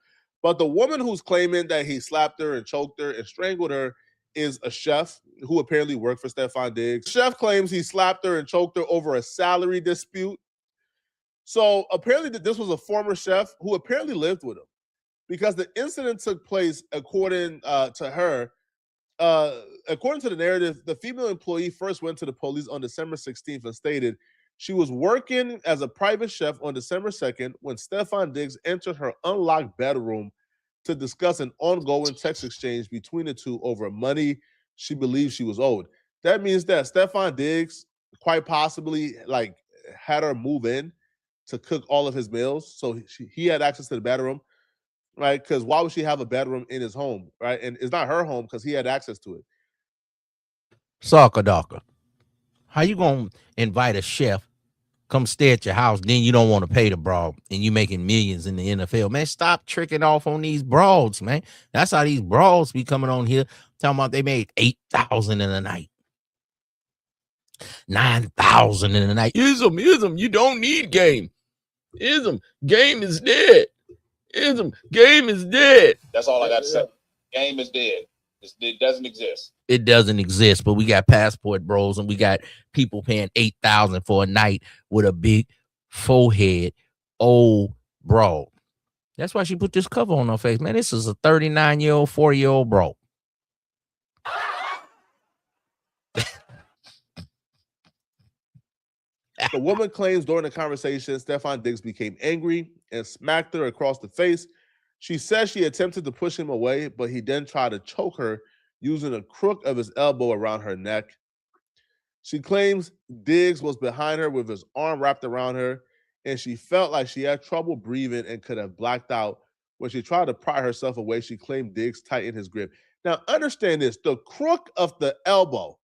But the woman who's claiming that he slapped her and choked her and strangled her is a chef who apparently worked for Stefon Diggs. The chef claims he slapped her and choked her over a salary dispute. So apparently this was a former chef who apparently lived with him, because the incident took place, according to her, according to the narrative, the female employee first went to the police on December 16th and stated she was working as a private chef on December 2nd when Stefon Diggs entered her unlocked bedroom to discuss an ongoing text exchange between the two over money she believed she was owed. That means that Stefon Diggs quite possibly had her move in to cook all of his meals, so he had access to the bedroom, right? Because why would she have a bedroom in his home, right? And it's not her home because he had access to it. Soccer Docker, how you gonna invite a chef come stay at your house, then you don't want to pay the broad, and you making millions in the NFL? Man, stop tricking off on these broads, man. That's how these broads be coming on here talking about they made $8,000 in a night, $9,000 in a night. Ism, you don't need game. Ism, game is dead. Ism, game is dead. That's all I got to say. Game is dead. It doesn't exist. It doesn't exist, but we got passport bros and we got people paying $8,000 for a night with a big forehead old bro. That's why she put this cover on her face. Man, this is a 39-year-old, 40-year-old bro. The woman claims during the conversation, Stefon Diggs became angry and smacked her across the face. She says she attempted to push him away, but he then tried to choke her using a crook of his elbow around her neck. She claims Diggs was behind her with his arm wrapped around her, and she felt like she had trouble breathing and could have blacked out. When she tried to pry herself away, she claimed Diggs tightened his grip. Now, understand this, the crook of the elbow,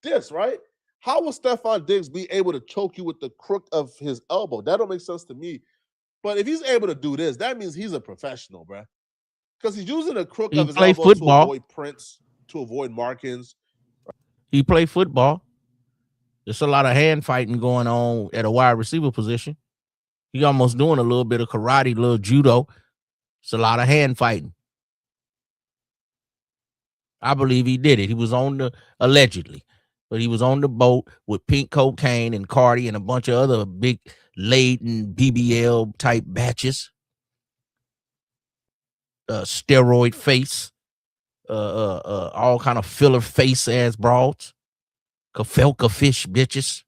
this, right? How will Stefon Diggs be able to choke you with the crook of his elbow? That don't make sense to me. But if he's able to do this, that means he's a professional, bruh. Because he's using a crook of his elbow football. to avoid prints, to avoid markings. He played football. There's a lot of hand fighting going on at a wide receiver position. He almost doing a little bit of karate, a little judo. It's a lot of hand fighting. I believe he did it. He was allegedly, but he was on the boat with pink cocaine and Cardi and a bunch of other big laden BBL type batches. Steroid face, all kind of filler face ass broads, Kafelka fish bitches.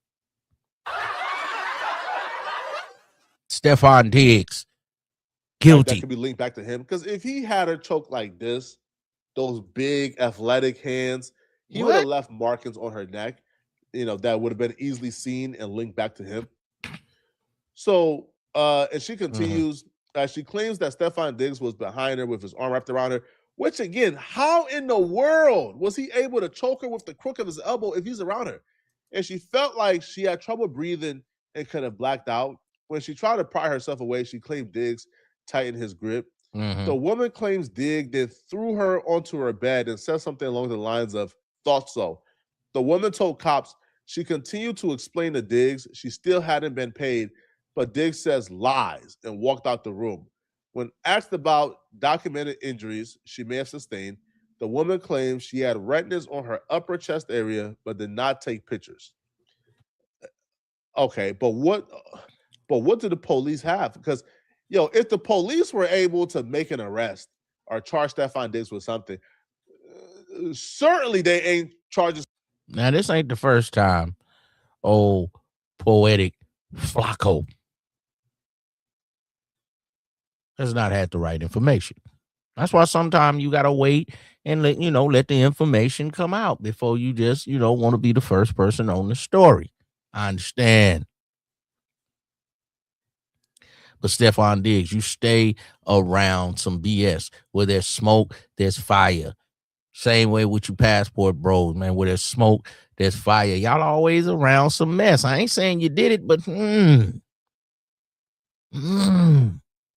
Stefon Diggs, guilty. That could be linked back to him, because if he had her choke like this, those big athletic hands, he would have left markings on her neck, that would have been easily seen and linked back to him. So, and she continues, she claims that Stefon Diggs was behind her with his arm wrapped around her, which again, how in the world was he able to choke her with the crook of his elbow if he's around her? And she felt like she had trouble breathing and could have blacked out. When she tried to pry herself away, she claimed Diggs tightened his grip. The woman claims Diggs then threw her onto her bed and said something along the lines of, "Thought so." The woman told cops she continued to explain to Diggs she still hadn't been paid, but Diggs says lies and walked out the room. When asked about documented injuries she may have sustained, the woman claims she had redness on her upper chest area, but did not take pictures. Okay, but what do the police have? Because, if the police were able to make an arrest or charge Stefon Diggs with something, certainly they ain't charging. Now, this ain't the first time old poetic Flacco has not had the right information. That's why sometimes you gotta wait and let the information come out before you just want to be the first person on the story. I understand, but Stefon Diggs, you stay around some BS where there's smoke, there's fire. Same way with you passport bros, man. Where there's smoke, there's fire. Y'all always around some mess. I ain't saying you did it, but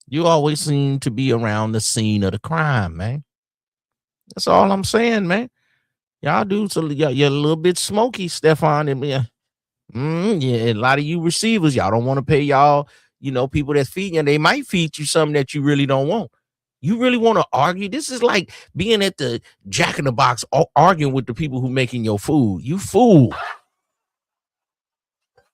you always seem to be around the scene of the crime, man. That's all I'm saying, man. Y'all do so you're a little bit smoky, Stefon. And yeah, a lot of you receivers, y'all don't want to pay y'all, people that feed you, and they might feed you something that you really don't want. You really want to argue? This is like being at the Jack in the Box arguing with the people who making your food. You fool.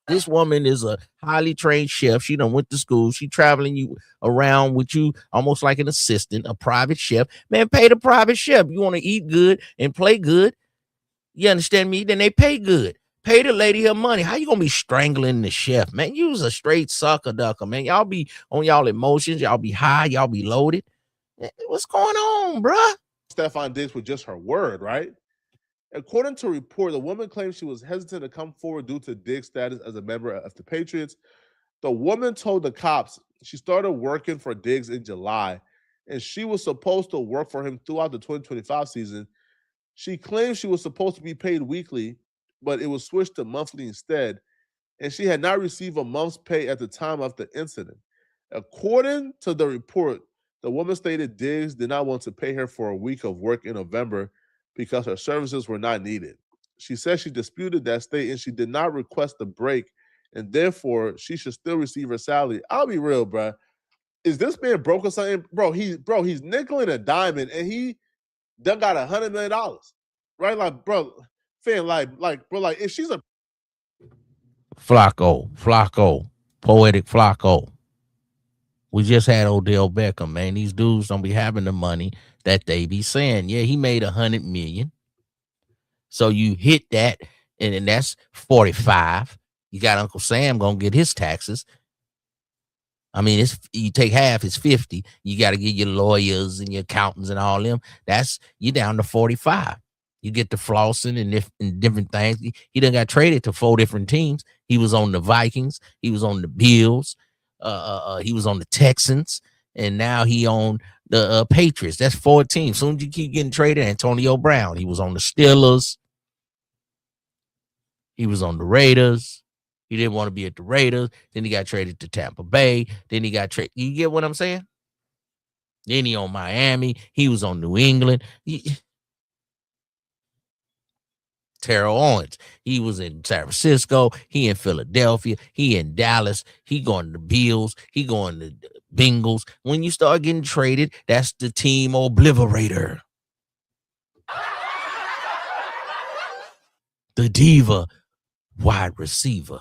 This woman is a highly trained chef. She done went to school. She traveling you around with you almost like an assistant, a private chef. Man, pay the private chef. You want to eat good and play good. You understand me? Then they pay good. Pay the lady her money. How you gonna be strangling the chef, man? You was a straight sucker ducker, man. Y'all be on y'all emotions. Y'all be high. Y'all be loaded. What's going on, bruh? Stefon Diggs with just her word, right? According to a report, the woman claims she was hesitant to come forward due to Diggs' status as a member of the Patriots. The woman told the cops she started working for Diggs in July, and she was supposed to work for him throughout the 2025 season. She claims she was supposed to be paid weekly, but it was switched to monthly instead, and she had not received a month's pay at the time of the incident. According to the report, the woman stated Diggs did not want to pay her for a week of work in November because her services were not needed. She said she disputed that statement. She did not request a break, and therefore she should still receive her salary. I'll be real, bro. Is this man broke or something? He's nickel and diamond, and he done got $100 million, right? Like, bro, fan, bro, if she's a Flacco, poetic Flacco. We just had Odell Beckham, man. These dudes don't be having the money that they be saying. Yeah, he made $100 million. So you hit that, and that's 45. You got Uncle Sam gonna get his taxes. I mean, it's you take half, it's 50. You got to get your lawyers and your accountants and all them. That's you down to 45. You get the flossing and different things. He done got traded to 4 different teams. He was on the Vikings. He was on the Bills. He was on the Texans, and now he on the Patriots. That's 4 teams. Soon as you keep getting traded, Antonio Brown. He was on the Steelers. He was on the Raiders. He didn't want to be at the Raiders. Then he got traded to Tampa Bay. Then he got traded. You get what I'm saying? Then he on Miami. He was on New England. Terrell Owens. He was in San Francisco. He in Philadelphia. He in Dallas. He going to the Bills. He going to the Bengals. When you start getting traded, that's the team obliterator. The diva wide receiver.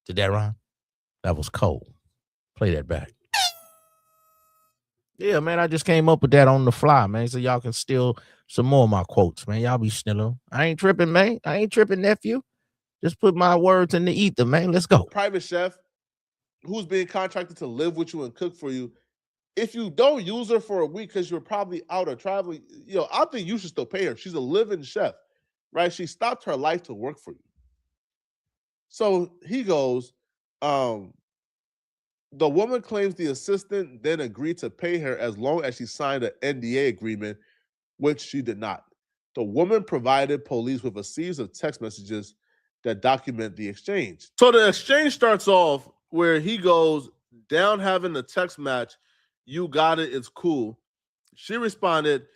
Did that rhyme? That was cold. Play that back. Yeah, man, I just came up with that on the fly, man, so y'all can steal some more of my quotes, man. Y'all be stealing. I ain't tripping, man. I ain't tripping, nephew. Just put my words in the ether, man. Let's go. Private chef who's being contracted to live with you and cook for you. If you don't use her for a week because you're probably out or traveling, I think you should still pay her. She's a living chef, right? She stopped her life to work for you. So he goes, the woman claims the assistant then agreed to pay her as long as she signed an NDA agreement, which she did not. The woman provided police with a series of text messages that document the exchange. So the exchange starts off where he goes, down having the text match, you got it, it's cool. She responded,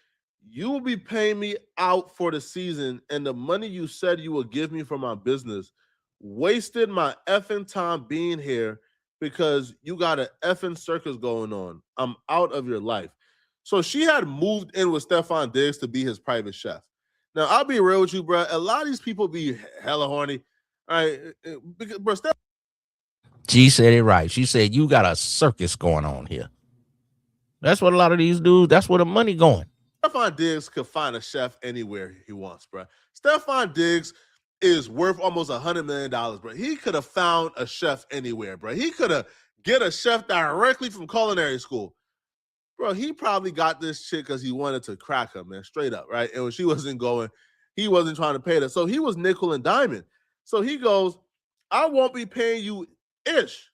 you will be paying me out for the season, and the money you said you would give me for my business wasted my effing time being here because you got an effing circus going on. I'm out of your life. So she had moved in with Stefon Diggs to be his private chef. Now, I'll be real with you, bro. A lot of these people be hella horny. All right, because, bro, She said it right. She said, you got a circus going on here. That's what a lot of these dudes, that's where the money going. Stefon Diggs could find a chef anywhere he wants, bro. Stefon Diggs is worth almost $100 million, bro. He could have found a chef anywhere, bro. He could have get a chef directly from culinary school. Bro, he probably got this chick because he wanted to crack her, man, straight up, right? And when she wasn't going, he wasn't trying to pay her. So he was nickel and diamond. So he goes, I won't be paying you ish.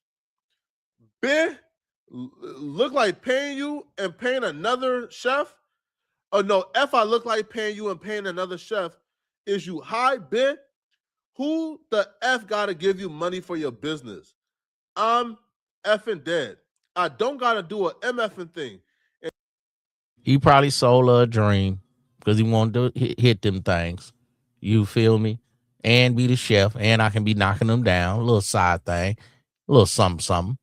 Look like paying you and paying another chef Oh no, F I look like paying you and paying another chef. Is you high, Ben? Who the F gotta give you money for your business? I'm effing dead. I don't gotta do a MFing thing. He probably sold her a dream because he wanted to hit them things. You feel me? And be the chef, and I can be knocking them down. A little side thing, a little something, something.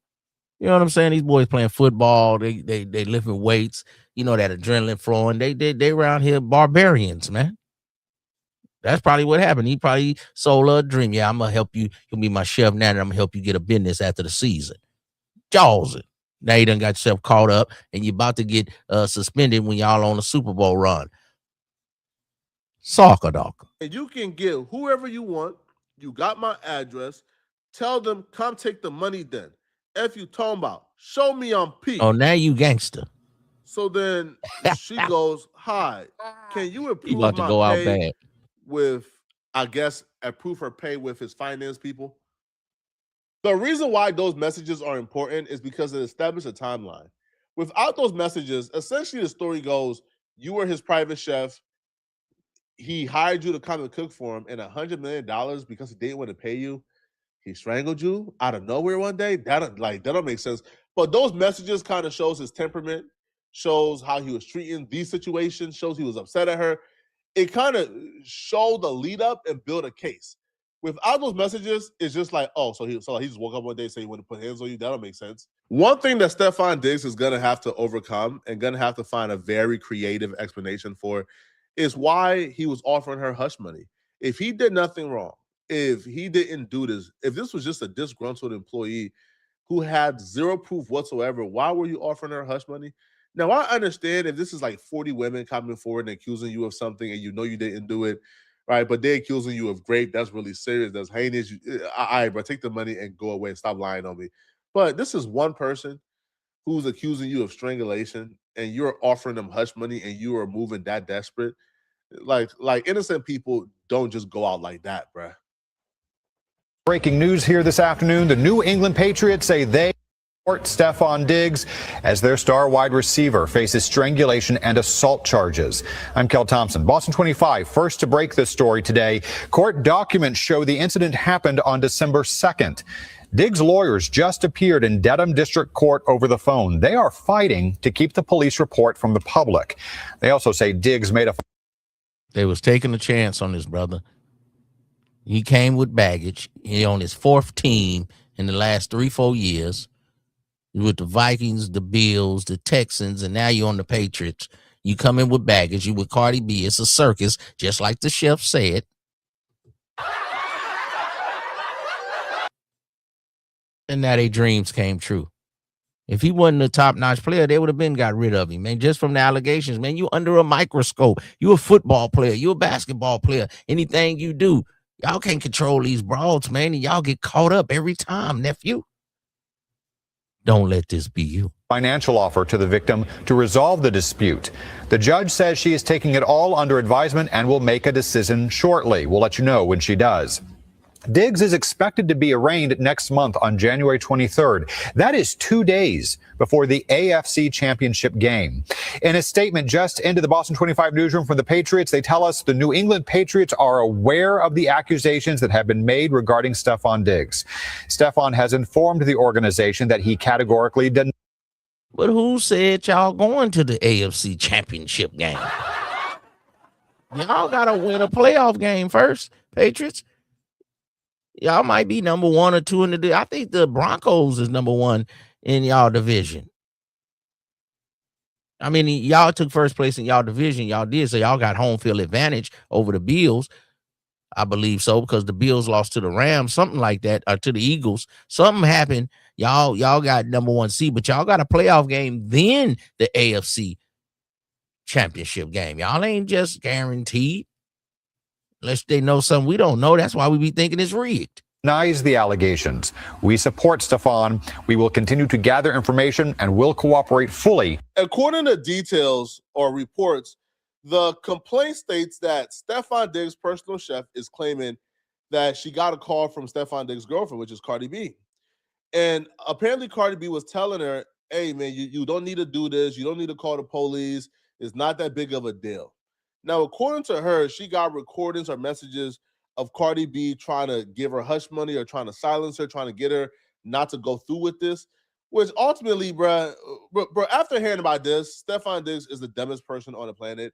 You know what I'm saying? These boys playing football, they lifting weights. You know that adrenaline flowing. They around here barbarians, man. That's probably what happened. He probably sold her a dream. Yeah, I'm gonna help you. You'll be my chef now, and I'm gonna help you get a business after the season. Jaws it. Now you done got yourself caught up, and you're about to get suspended when y'all on a Super Bowl run. Soccer dog. And you can get whoever you want. You got my address. Tell them, come take the money then. F you talking about. Show me I'm P. Oh, now you gangster. So then she goes, hi, can you He approve about to my go out pay bad. with, I guess, approve her pay with his finance people? The reason why those messages are important is because it establishes a timeline. Without those messages, essentially the story goes, you were his private chef. He hired you to come and cook for him, and $100 million because he didn't want to pay you. He strangled you out of nowhere one day. That don't make sense. But those messages kind of shows his temperament, shows how he was treating these situations, shows he was upset at her. It kind of showed the lead up and build a case. Without those messages, it's just like, oh, so he just woke up one day and said he wanted to put hands on you. That don't make sense. One thing that Stefon Diggs is gonna have to overcome and gonna have to find a very creative explanation for is why he was offering her hush money. If he did nothing wrong, if he didn't do this, if this was just a disgruntled employee who had zero proof whatsoever, why were you offering her hush money? Now, I understand if this is like 40 women coming forward and accusing you of something and you know you didn't do it, right? But they're accusing you of rape. That's really serious. That's heinous. But take the money and go away and stop lying on me. But this is one person who's accusing you of strangulation and you're offering them hush money and you are moving that desperate. Like innocent people don't just go out like that, bruh. Breaking news here this afternoon. The New England Patriots say they support Stefon Diggs as their star wide receiver faces strangulation and assault charges. I'm Kel Thompson, Boston 25, first to break this story today. Court documents show the incident happened on December 2nd. Diggs' lawyers just appeared in Dedham District Court over the phone. They are fighting to keep the police report from the public. They also say Diggs made a... They was taking a chance on this brother. He came with baggage. He on his fourth team in the last 3-4 years with the Vikings, the Bills, the Texans, and now you're on the Patriots. You come in with baggage. You with Cardi B. It's a circus, just like the chef said. And now their dreams came true. If he wasn't a top-notch player, they would have been got rid of him, man, just from the allegations. Man, you under a microscope. You a football player. You a basketball player. Anything you do, y'all can't control these broads, man, and y'all get caught up every time, nephew. Don't let this be you. Financial offer to the victim to resolve the dispute. The judge says she is taking it all under advisement and will make a decision shortly. We'll let you know when she does. Diggs is expected to be arraigned next month on January 23rd. That is 2 days before the AFC Championship game. In a statement just into the Boston 25 newsroom from the Patriots, they tell us the New England Patriots are aware of the accusations that have been made regarding Stefon Diggs. Stefon has informed the organization that he categorically denies. But who said y'all going to the AFC Championship game? Y'all got to win a playoff game first, Patriots. Y'all might be number 1 or 2 in the. I think the Broncos is number 1 in y'all division. I mean, y'all took first place in y'all division. Y'all did, so y'all got home field advantage over the Bills. I believe so, because the Bills lost to the Rams, something like that, or to the Eagles. Something happened. Y'all got number 1 seed, but y'all got a playoff game, then the AFC Championship game. Y'all ain't just guaranteed. Unless they know something we don't know. That's why we be thinking it's rigged. Denies the allegations. We support Stefon. We will continue to gather information and will cooperate fully. According to details or reports, the complaint states that Stefon Diggs' personal chef is claiming that she got a call from Stefon Diggs' girlfriend, which is Cardi B. And apparently Cardi B was telling her, hey, man, you don't need to do this. You don't need to call the police. It's not that big of a deal. Now, according to her, she got recordings or messages of Cardi B trying to give her hush money or trying to silence her, trying to get her not to go through with this, which ultimately, bro, after hearing about this, Stefon Diggs is the dumbest person on the planet.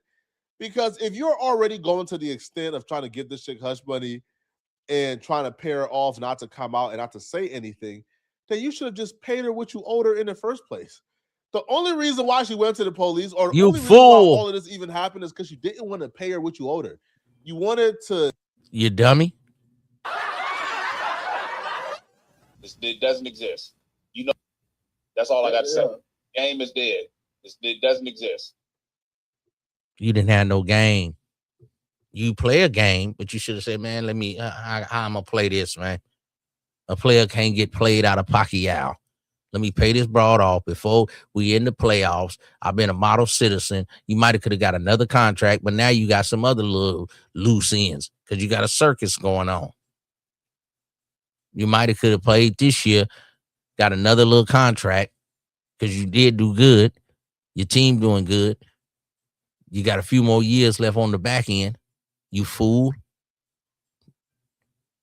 Because if you're already going to the extent of trying to give this chick hush money and trying to pay her off not to come out and not to say anything, then you should have just paid her what you owed her in the first place. The only reason why she went to the police, or the only reason why all of this even happened, is because you didn't want to pay her what you owed her. You wanted to. You dummy. It doesn't exist. You know, that's all I got to say. Game is dead. It doesn't exist. You didn't have no game. You play a game, but you should have said, man, let me, how I'm going to play this, man. A player can't get played out of Pacquiao. Let me pay this broad off before we in the playoffs. I've been a model citizen. You might have could have got another contract, but now you got some other little loose ends because you got a circus going on. You might have could have played this year, got another little contract because you did do good. Your team doing good. You got a few more years left on the back end. You fool.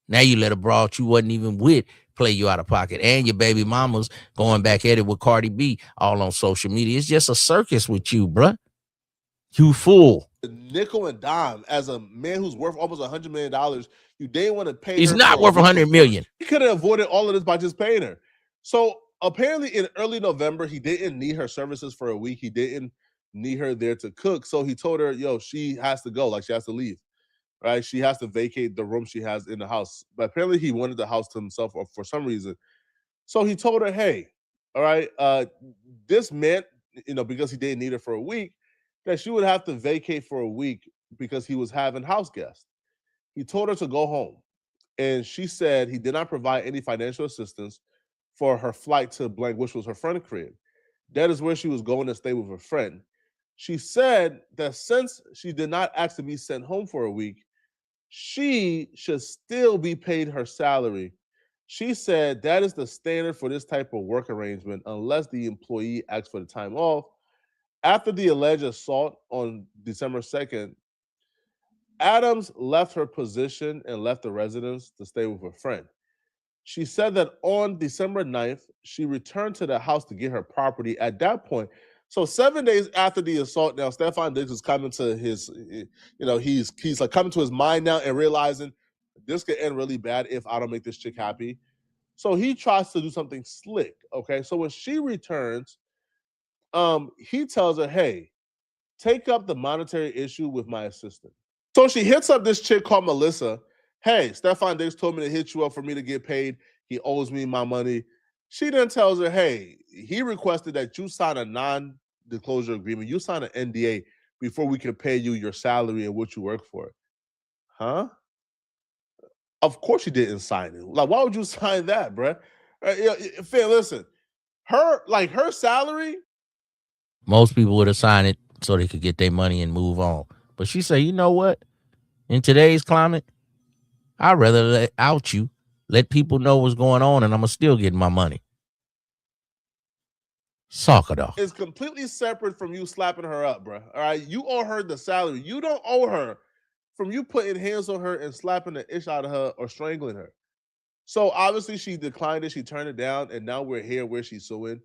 Now you let a broad you wasn't even with play you out of pocket. And your baby mama's going back at it with Cardi B all on social media. It's just a circus with you, bruh. You fool. Nickel and dime as a man who's worth almost $100 million. You didn't want to pay He's her. not worth $100 million. He could have avoided all of this by just paying her. So apparently in early November, he didn't need her services for a week. He didn't need her there to cook. So he told her, yo, she has to go. Like, she has to leave. Right? She has to vacate the room she has in the house. But apparently he wanted the house to himself or for some reason. So he told her, hey, all right, this meant, because he didn't need her for a week, that she would have to vacate for a week because he was having house guests. He told her to go home. And she said he did not provide any financial assistance for her flight to blank, which was her friend's crib. That is where she was going to stay with her friend. She said that since she did not ask to be sent home for a week, she should still be paid her salary. She said that is the standard for this type of work arrangement unless the employee asks for the time off. After the alleged assault on December 2nd, Adams left her position and left the residence to stay with her friend. She said that on December 9th, she returned to the house to get her property. At that point, so 7 days after the assault, now Stefon Diggs is coming to his, he's like coming to his mind now and realizing this could end really bad if I don't make this chick happy. So he tries to do something slick. Okay, so when she returns, he tells her, hey, take up the monetary issue with my assistant. So she hits up this chick called Melissa. Hey, Stefon Diggs told me to hit you up for me to get paid. He owes me my money. She then tells her, hey, he requested that you sign a non-disclosure agreement. You sign an NDA before we can pay you your salary and what you work for. Huh? Of course you didn't sign it. Like, why would you sign that, bruh? Phil, listen, her salary. Most people would have signed it so they could get their money and move on. But she said, you know what? In today's climate, I'd rather let people know what's going on, and I'm still getting my money. Soccer dog. It's completely separate from you slapping her up, bro. All right, you owe her the salary. You don't owe her from you putting hands on her and slapping the ish out of her or strangling her. So obviously she declined it. She turned it down, and now we're here where she's suing.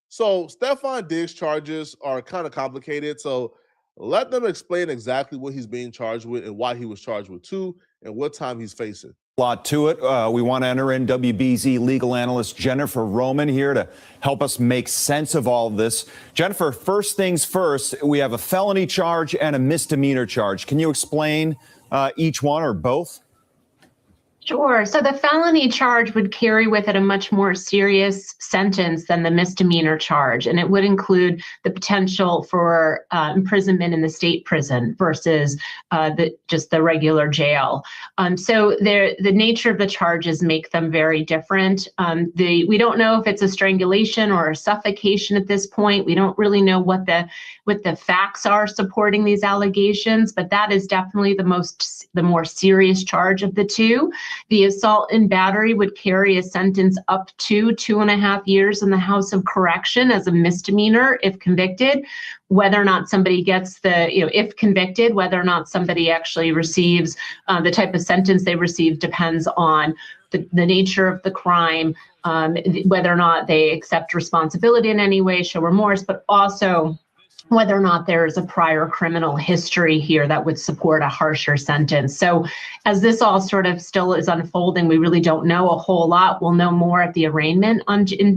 So Stefon Diggs' charges are kind of complicated. So let them explain exactly what he's being charged with and why he was charged with two and what time he's facing. A lot to it. We want to enter in WBZ legal analyst Jennifer Roman here to help us make sense of all of this. Jennifer, first things first, we have a felony charge and a misdemeanor charge. Can you explain each one or both? Sure. So the felony charge would carry with it a much more serious sentence than the misdemeanor charge, and it would include the potential for imprisonment in the state prison versus just the regular jail. So the nature of the charges make them very different. We don't know if it's a strangulation or a suffocation at this point. We don't really know what the facts are supporting these allegations, but that is definitely the more serious charge of the two. The assault and battery would carry a sentence up to 2.5 years in the House of Correction as a misdemeanor if convicted. Whether or not somebody gets if convicted, whether or not somebody actually receives the type of sentence they receive depends on the nature of the crime, whether or not they accept responsibility in any way, show remorse, but also whether or not there is a prior criminal history here that would support a harsher sentence. So as this all sort of still is unfolding, we really don't know a whole lot. We'll know more at the arraignment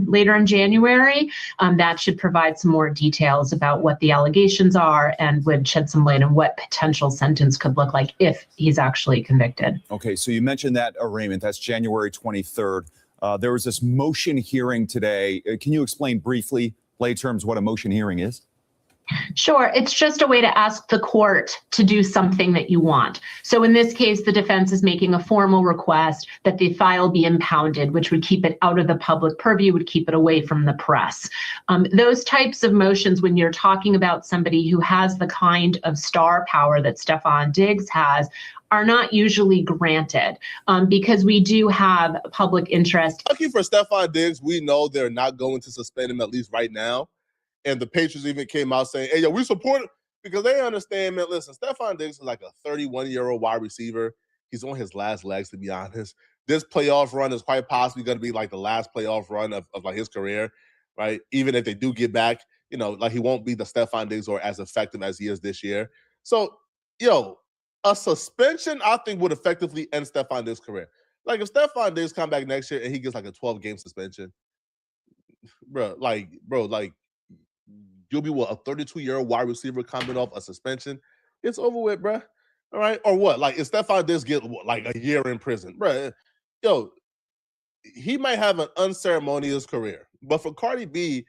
later in January. That should provide some more details about what the allegations are and would shed some light on what potential sentence could look like if he's actually convicted. Okay, so you mentioned that arraignment. That's January 23rd. There was this motion hearing today. Can you explain briefly, lay terms, what a motion hearing is? Sure. It's just a way to ask the court to do something that you want. So in this case, the defense is making a formal request that the file be impounded, which would keep it out of the public purview, would keep it away from the press. Those types of motions, when you're talking about somebody who has the kind of star power that Stefon Diggs has, are not usually granted because we do have public interest. Lucky for Stefon Diggs, we know they're not going to suspend him, at least right now. And the Patriots even came out saying, hey, yo, we support him, because they understand, man, listen, Stefon Diggs is like a 31-year-old wide receiver. He's on his last legs, to be honest. This playoff run is quite possibly going to be like the last playoff run of like his career, right? Even if they do get back, like he won't be the Stefon Diggs or as effective as he is this year. So, a suspension, I think, would effectively end Stefon Diggs' career. Like if Stefon Diggs come back next year and he gets like a 12-game suspension, bro, you'll be a 32-year-old wide receiver coming off a suspension. It's over with, bro. All right, or what? Like if Stefon Diggs get like a year in prison, bro, he might have an unceremonious career. But for Cardi B,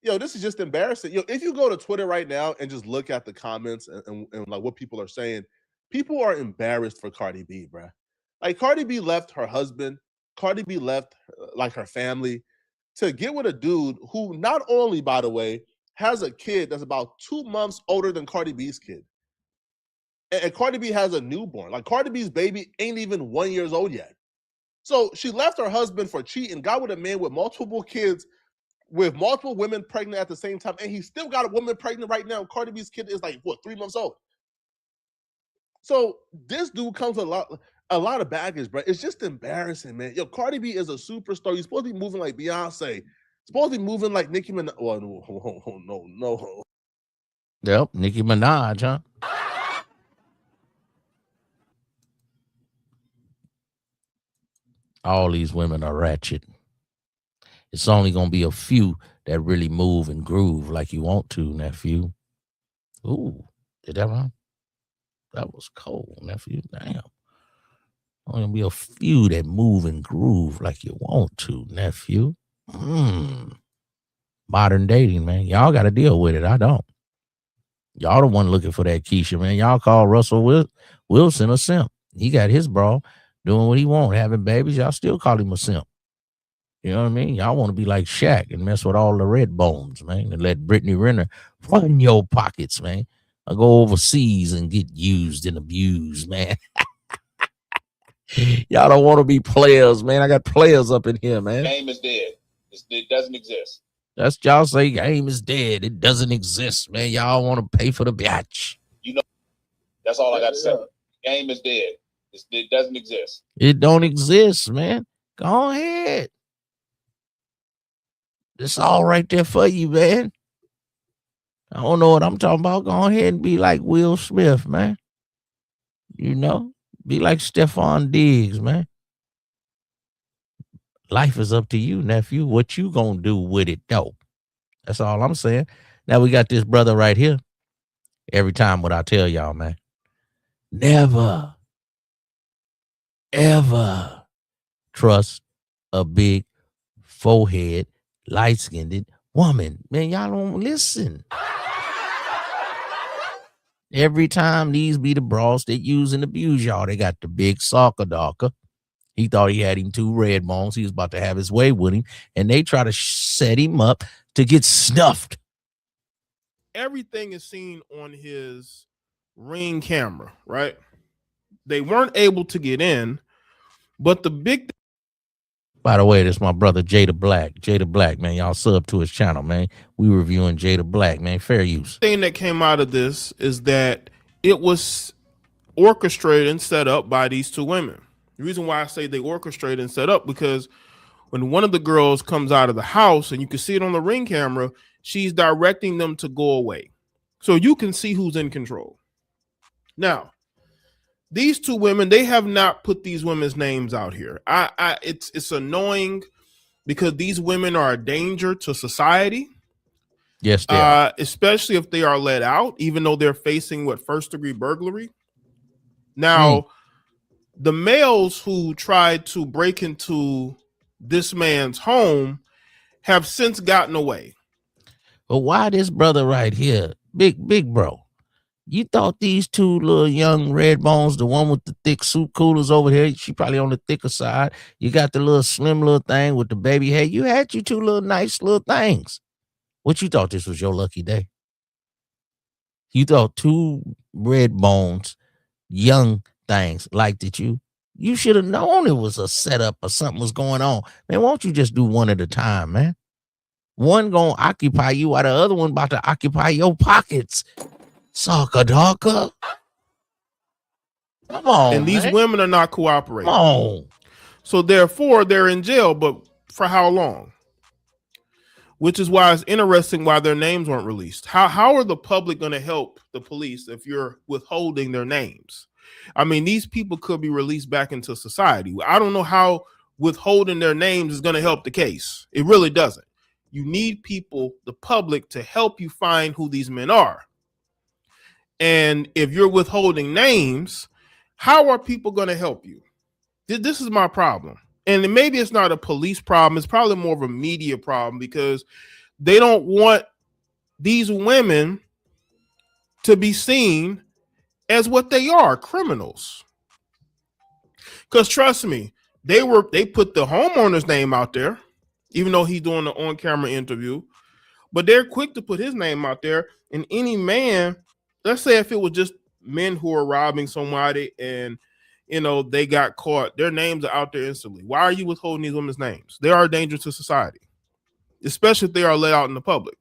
this is just embarrassing. If you go to Twitter right now and just look at the comments and like what people are saying, people are embarrassed for Cardi B, bro. Like Cardi B left her husband, Cardi B left like her family to get with a dude who not only, by the way, has a kid that's about 2 months older than Cardi B's kid. And Cardi B has a newborn. Like Cardi B's baby ain't even 1 year old yet. So she left her husband for cheating, got with a man with multiple kids, with multiple women pregnant at the same time, and he still got a woman pregnant right now. Cardi B's kid is like, 3 months old. So this dude comes with a lot of baggage, bro. It's just embarrassing, man. Cardi B is a superstar. You're supposed to be moving like Beyonce. Supposed to be moving like Nicki Minaj. Well, no. Yep, Nicki Minaj, huh? All these women are ratchet. It's only going to be a few that really move and groove like you want to, nephew. Ooh, did that wrong? That was cold, nephew. Damn. Only going to be a few that move and groove like you want to, nephew. Modern dating, man. Y'all got to deal with it. I don't. Y'all the one looking for that Keisha, man. Y'all call Russell Wilson a simp. He got his bra doing what he want, having babies. Y'all still call him a simp. You know what I mean? Y'all want to be like Shaq and mess with all the red bones, man, and let Brittany Renner run your pockets, man. I go overseas and get used and abused, man. Y'all don't want to be players, man. I got players up in here, man. Game is dead. It doesn't exist. That's y'all say game is dead. It doesn't exist, man. Y'all want to pay for the biatch. That's all I got to say. Game is dead. It doesn't exist. It don't exist, man. Go ahead. It's all right there for you, man. I don't know what I'm talking about. Go ahead and be like Will Smith, man. Be like Stefon Diggs, man. Life is up to you, nephew. What you gonna do with it, though? That's all I'm saying. Now we got this brother right here. Every time what I tell y'all, man. Never, ever trust a big forehead, light-skinned woman. Man, y'all don't listen. Every time these be the bras that use and abuse y'all. They got the big soccer darker. He thought he had him 2 red bones. He was about to have his way with him. And they try to set him up to get snuffed. Everything is seen on his Ring camera, right? They weren't able to get in, But the big, by the way, this is my brother Jada Black. Jada Black, man, y'all sub to his channel, man. We reviewing Jada Black, man. Fair use. thing that came out of this is that it was orchestrated and set up by these two women. The reason why I say they orchestrated and set up, because when one of the girls comes out of the house, and you can see it on the Ring camera, she's directing them to go away. So you can see who's in control. Now, these two women, they have not put these women's names out here. It's annoying because these women are a danger to society. Yes, they are. Especially if they are let out, even though they're facing first-degree burglary. Now, the males who tried to break into this man's home have since gotten away. But why this brother right here, big bro? You thought these two little young red bones, the one with the thick soup coolers over here, she probably on the thicker side. You got the little slim little thing with the baby head. You had you two little nice little things. What you thought this was your lucky day? You thought two red bones, young things liked it you? You should have known it was a setup or something was going on. Man, won't you just do one at a time, man? One gonna occupy you while the other one about to occupy your pockets. Sucker ducker. Come on, and these women are not cooperating. Come on. So therefore, they're in jail, but for how long? Which is why it's interesting why their names weren't released. How are the public going to help the police if you're withholding their names? I mean, these people could be released back into society. I don't know how withholding their names is going to help the case. It really doesn't. You need people, the public, to help you find who these men are. And if you're withholding names, how are people going to help you? This is my problem. And maybe it's not a police problem. It's probably more of a media problem because they don't want these women to be seen as what they are, criminals. Because trust me, they put the homeowner's name out there, even though he's doing the on-camera interview, but they're quick to put his name out there. And any man, let's say if it was just men who are robbing somebody and they got caught, their names are out there instantly. Why are you withholding these women's names? They are a danger to society, especially if they are let out in the public.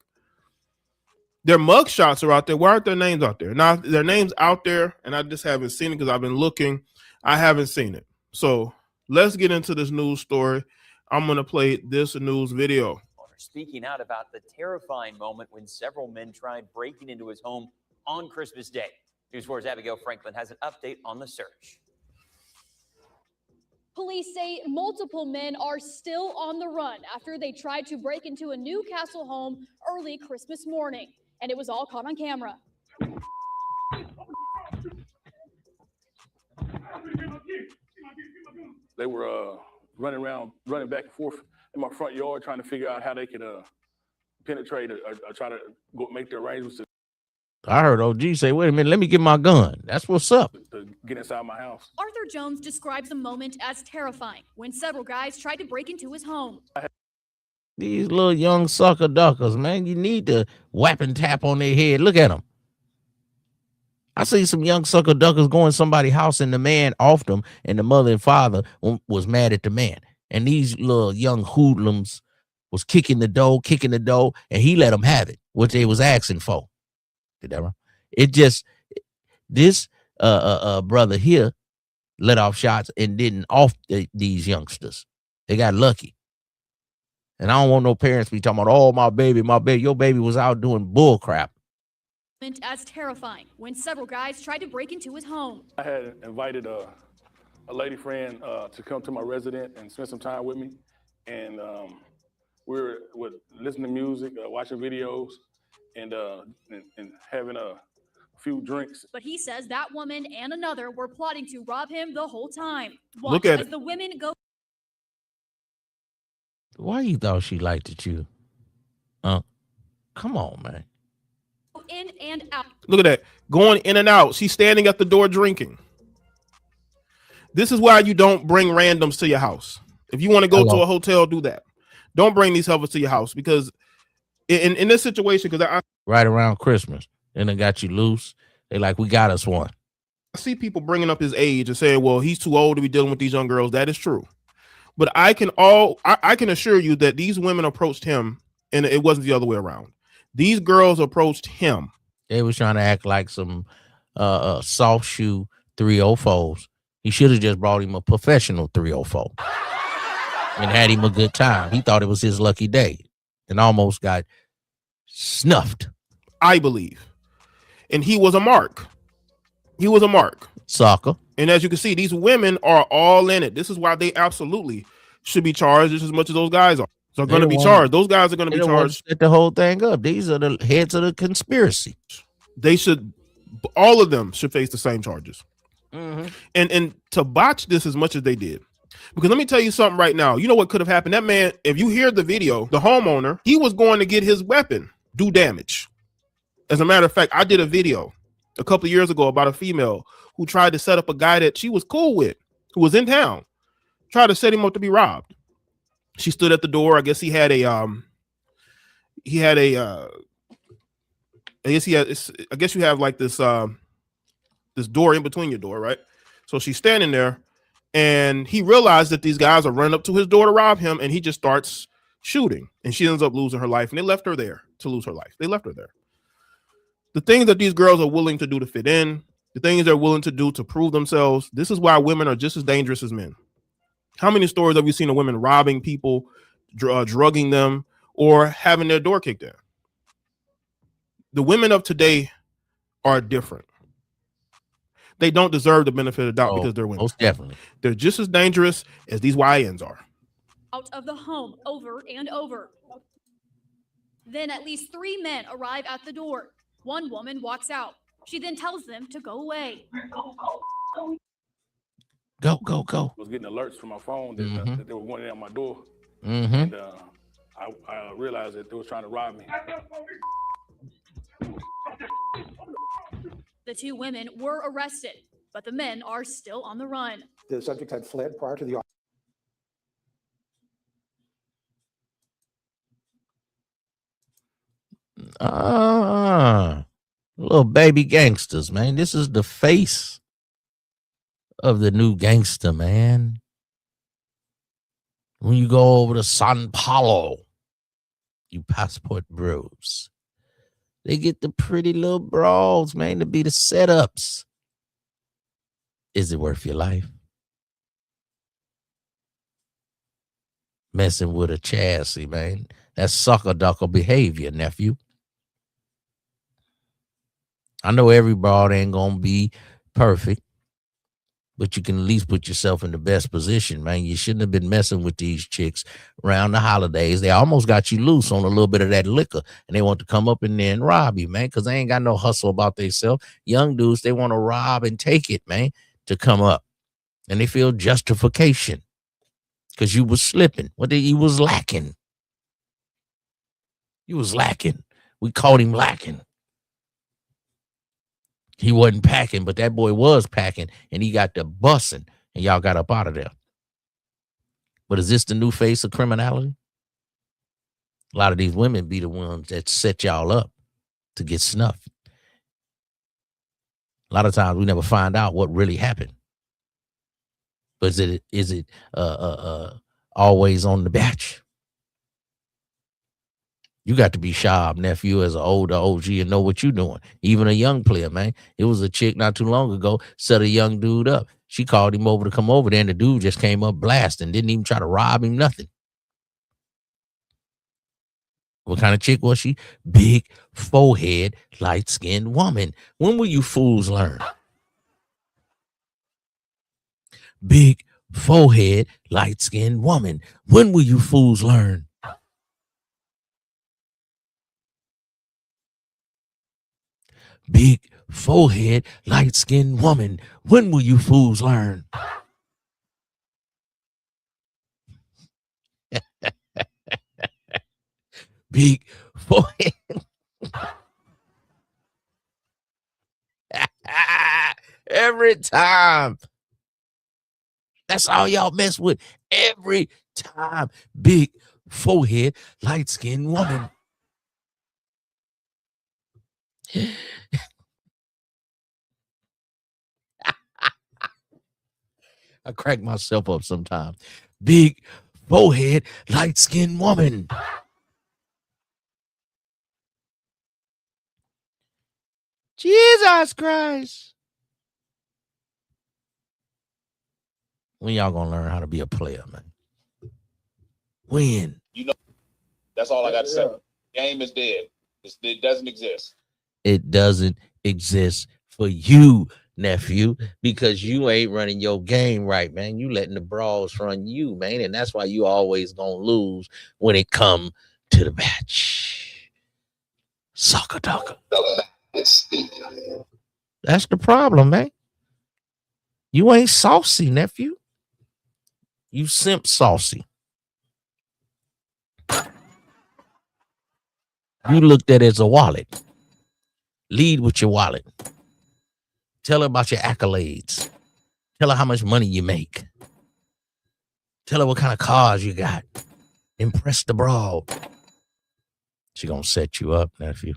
Their mug shots are out there. Why aren't their names out there? Now, their names out there, and I just haven't seen it because I've been looking. I haven't seen it. So let's get into this news story. I'm going to play this news video. Speaking out about the terrifying moment when several men tried breaking into his home on Christmas Day. News 4's Abigail Franklin has an update on the search. Police say multiple men are still on the run after they tried to break into a Newcastle home early Christmas morning, and it was all caught on camera. They were running back and forth in my front yard, trying to figure out how they could penetrate or try to make the arrangements I heard OG say, wait a minute, let me get my gun. That's what's up. to get inside my house. Arthur Jones describes the moment as terrifying when several guys tried to break into his home. These little young sucker duckers, man, you need to whap and tap on their head. Look at them. I see some young sucker duckers going to somebody's house and the man off them and the mother and father was mad at the man. And these little young hoodlums was kicking the door, and he let them have it, what they was asking for. It just, this brother here let off shots and didn't off these youngsters. They got lucky. And I don't want no parents to be talking about, oh, my baby, your baby was out doing bull crap. As terrifying when several guys tried to break into his home. I had invited a lady friend to come to my residence and spend some time with me. And we were listening to music, watching videos, and having a few drinks. But he says that woman and another were plotting to rob him the whole time. Look at as it. the women go. Why you thought she liked it, you? Come on, man. In and out. Look at that. Going in and out. She's standing at the door drinking. This is why you don't bring randoms to your house. If you want to go to a hotel, do that. Don't bring these helpers to your house because in this situation, because right around Christmas, and they got you loose. They like, we got us one. I see people bringing up his age and saying, well, he's too old to be dealing with these young girls. That is true. But I can assure you that these women approached him, and it wasn't the other way around. These girls approached him. They was trying to act like some soft shoe 304s. He should have just brought him a professional 304 and had him a good time. He thought it was his lucky day and almost got snuffed. I believe. And he was a mark. He was a mark. Sucker. And as you can see, these women are all in it. This is why they absolutely should be charged just as much as those guys are. So going to be charged. Those guys are going to be charged. Set the whole thing up. These are the heads of the conspiracy. They should, all of them should face the same charges. Mm-hmm. And to botch this as much as they did. Because let me tell you something right now. You know what could have happened? That man, if you hear the video, the homeowner, he was going to get his weapon, do damage. As a matter of fact, I did a video a couple of years ago about a female who tried to set up a guy that she was cool with, who was in town, tried to set him up to be robbed. She stood at the door. I guess I guess you have like this this door in between your door, right? So she's standing there, and he realized that these guys are running up to his door to rob him, and he just starts shooting, and she ends up losing her life, and they left her there to lose her life. They left her there. The things that these girls are willing to do to fit in, the things they're willing to do to prove themselves, this is why women are just as dangerous as men. How many stories have you seen of women robbing people, drugging them, or having their door kicked in? The women of today are different. They don't deserve the benefit of the doubt because they're women. Most definitely. They're just as dangerous as these YNs are. Out of the home over and over. Then at least 3 men arrive at the door. One woman walks out. She then tells them to go away. Go. I was getting alerts from my phone that, that they were going in at my door. Mm-hmm. And I realized that they were trying to rob me. The 2 women were arrested, but the men are still on the run. The subject had fled prior to the little baby gangsters, man. This is the face of the new gangster, man. When you go over to Sao Paulo, you passport bros, they get the pretty little bras, man, to be the setups. Is it worth your life? Messing with a chassis, man. That's sucker-ducker behavior, nephew. I know every broad ain't gonna be perfect, but you can at least put yourself in the best position, man. You shouldn't have been messing with these chicks around the holidays. They almost got you loose on a little bit of that liquor, and they want to come up in there and rob you, man, because they ain't got no hustle about themselves. Young dudes, they want to rob and take it, man, to come up, and they feel justification because you was slipping. You was lacking. You was lacking. We caught him lacking. He wasn't packing, but that boy was packing, and he got the bussing, and y'all got up out of there. But is this the new face of criminality? A lot of these women be the ones that set y'all up to get snuffed. A lot of times we never find out what really happened. But is it always on the batch? You got to be sharp, nephew, as an older OG and know what you're doing. Even a young player, man. It was a chick not too long ago, set a young dude up. She called him over to come over there, and the dude just came up blasting, didn't even try to rob him, nothing. What kind of chick was she? Big, forehead, light-skinned woman. When will you fools learn? Big, forehead, light-skinned woman. When will you fools learn? Big, forehead, light-skinned woman. When will you fools learn? Big forehead. Every time. That's all y'all mess with. Every time. Big forehead, light-skinned woman. I crack myself up sometimes. Big forehead, light-skinned woman. Jesus Christ. When y'all gonna learn how to be a player, man? When? You know, that's all I got to say. Game is dead. It doesn't exist. It doesn't exist for you, nephew, because you ain't running your game right, man. You letting the brawls run you, man, and that's why you always gonna lose when it come to the match. Soccer talker. That's the problem, man. You ain't saucy, nephew. You simp saucy. You looked at it as a wallet. Lead with your wallet. Tell her about your accolades. Tell her how much money you make. Tell her what kind of cars you got. Impress the broad. She gonna set you up, nephew.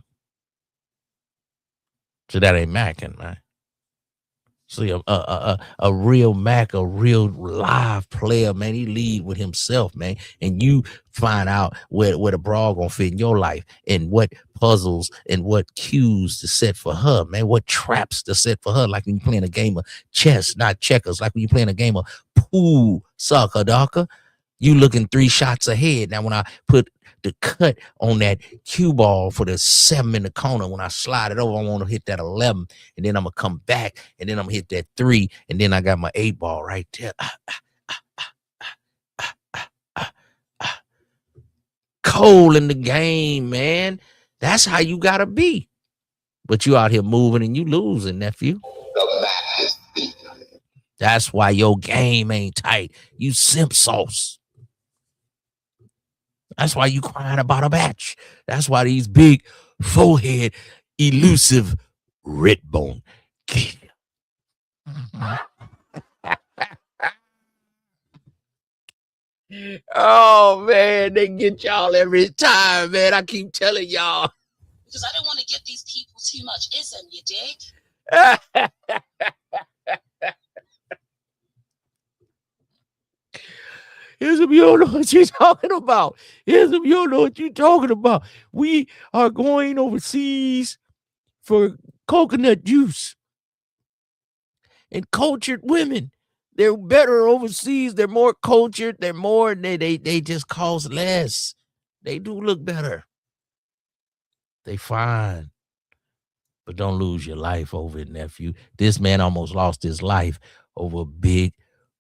So that ain't macking, man. See, a real Mac, a real live player, man, he lead with himself, man. And you find out where the broad gonna fit in your life and what puzzles and what cues to set for her, man. What traps to set for her, like when you playing a game of chess, not checkers, like when you playing a game of pool, soccer, darker. You looking 3 shots ahead. Now, when I put the cut on that cue ball for the 7 in the corner, when I slide it over, I want to hit that 11, and then I'm going to come back, and then I'm going to hit that 3, and then I got my 8 ball right there. Cold in the game, man. That's how you got to be. But you out here moving, and you losing, nephew. That's why your game ain't tight. You simp sauce. That's why you crying about a match. That's why these big forehead, elusive red bone. Oh man, they get y'all every time, man. I keep telling y'all. Because I don't want to give these people too much ism, you dig? Ism, you don't know what you're talking about. Ism, you don't know what you're talking about. We are going overseas for coconut juice and cultured women. They're better overseas. They're more cultured. They're more. They just cost less. They do look better. They fine. But don't lose your life over it, nephew. This man almost lost his life over a big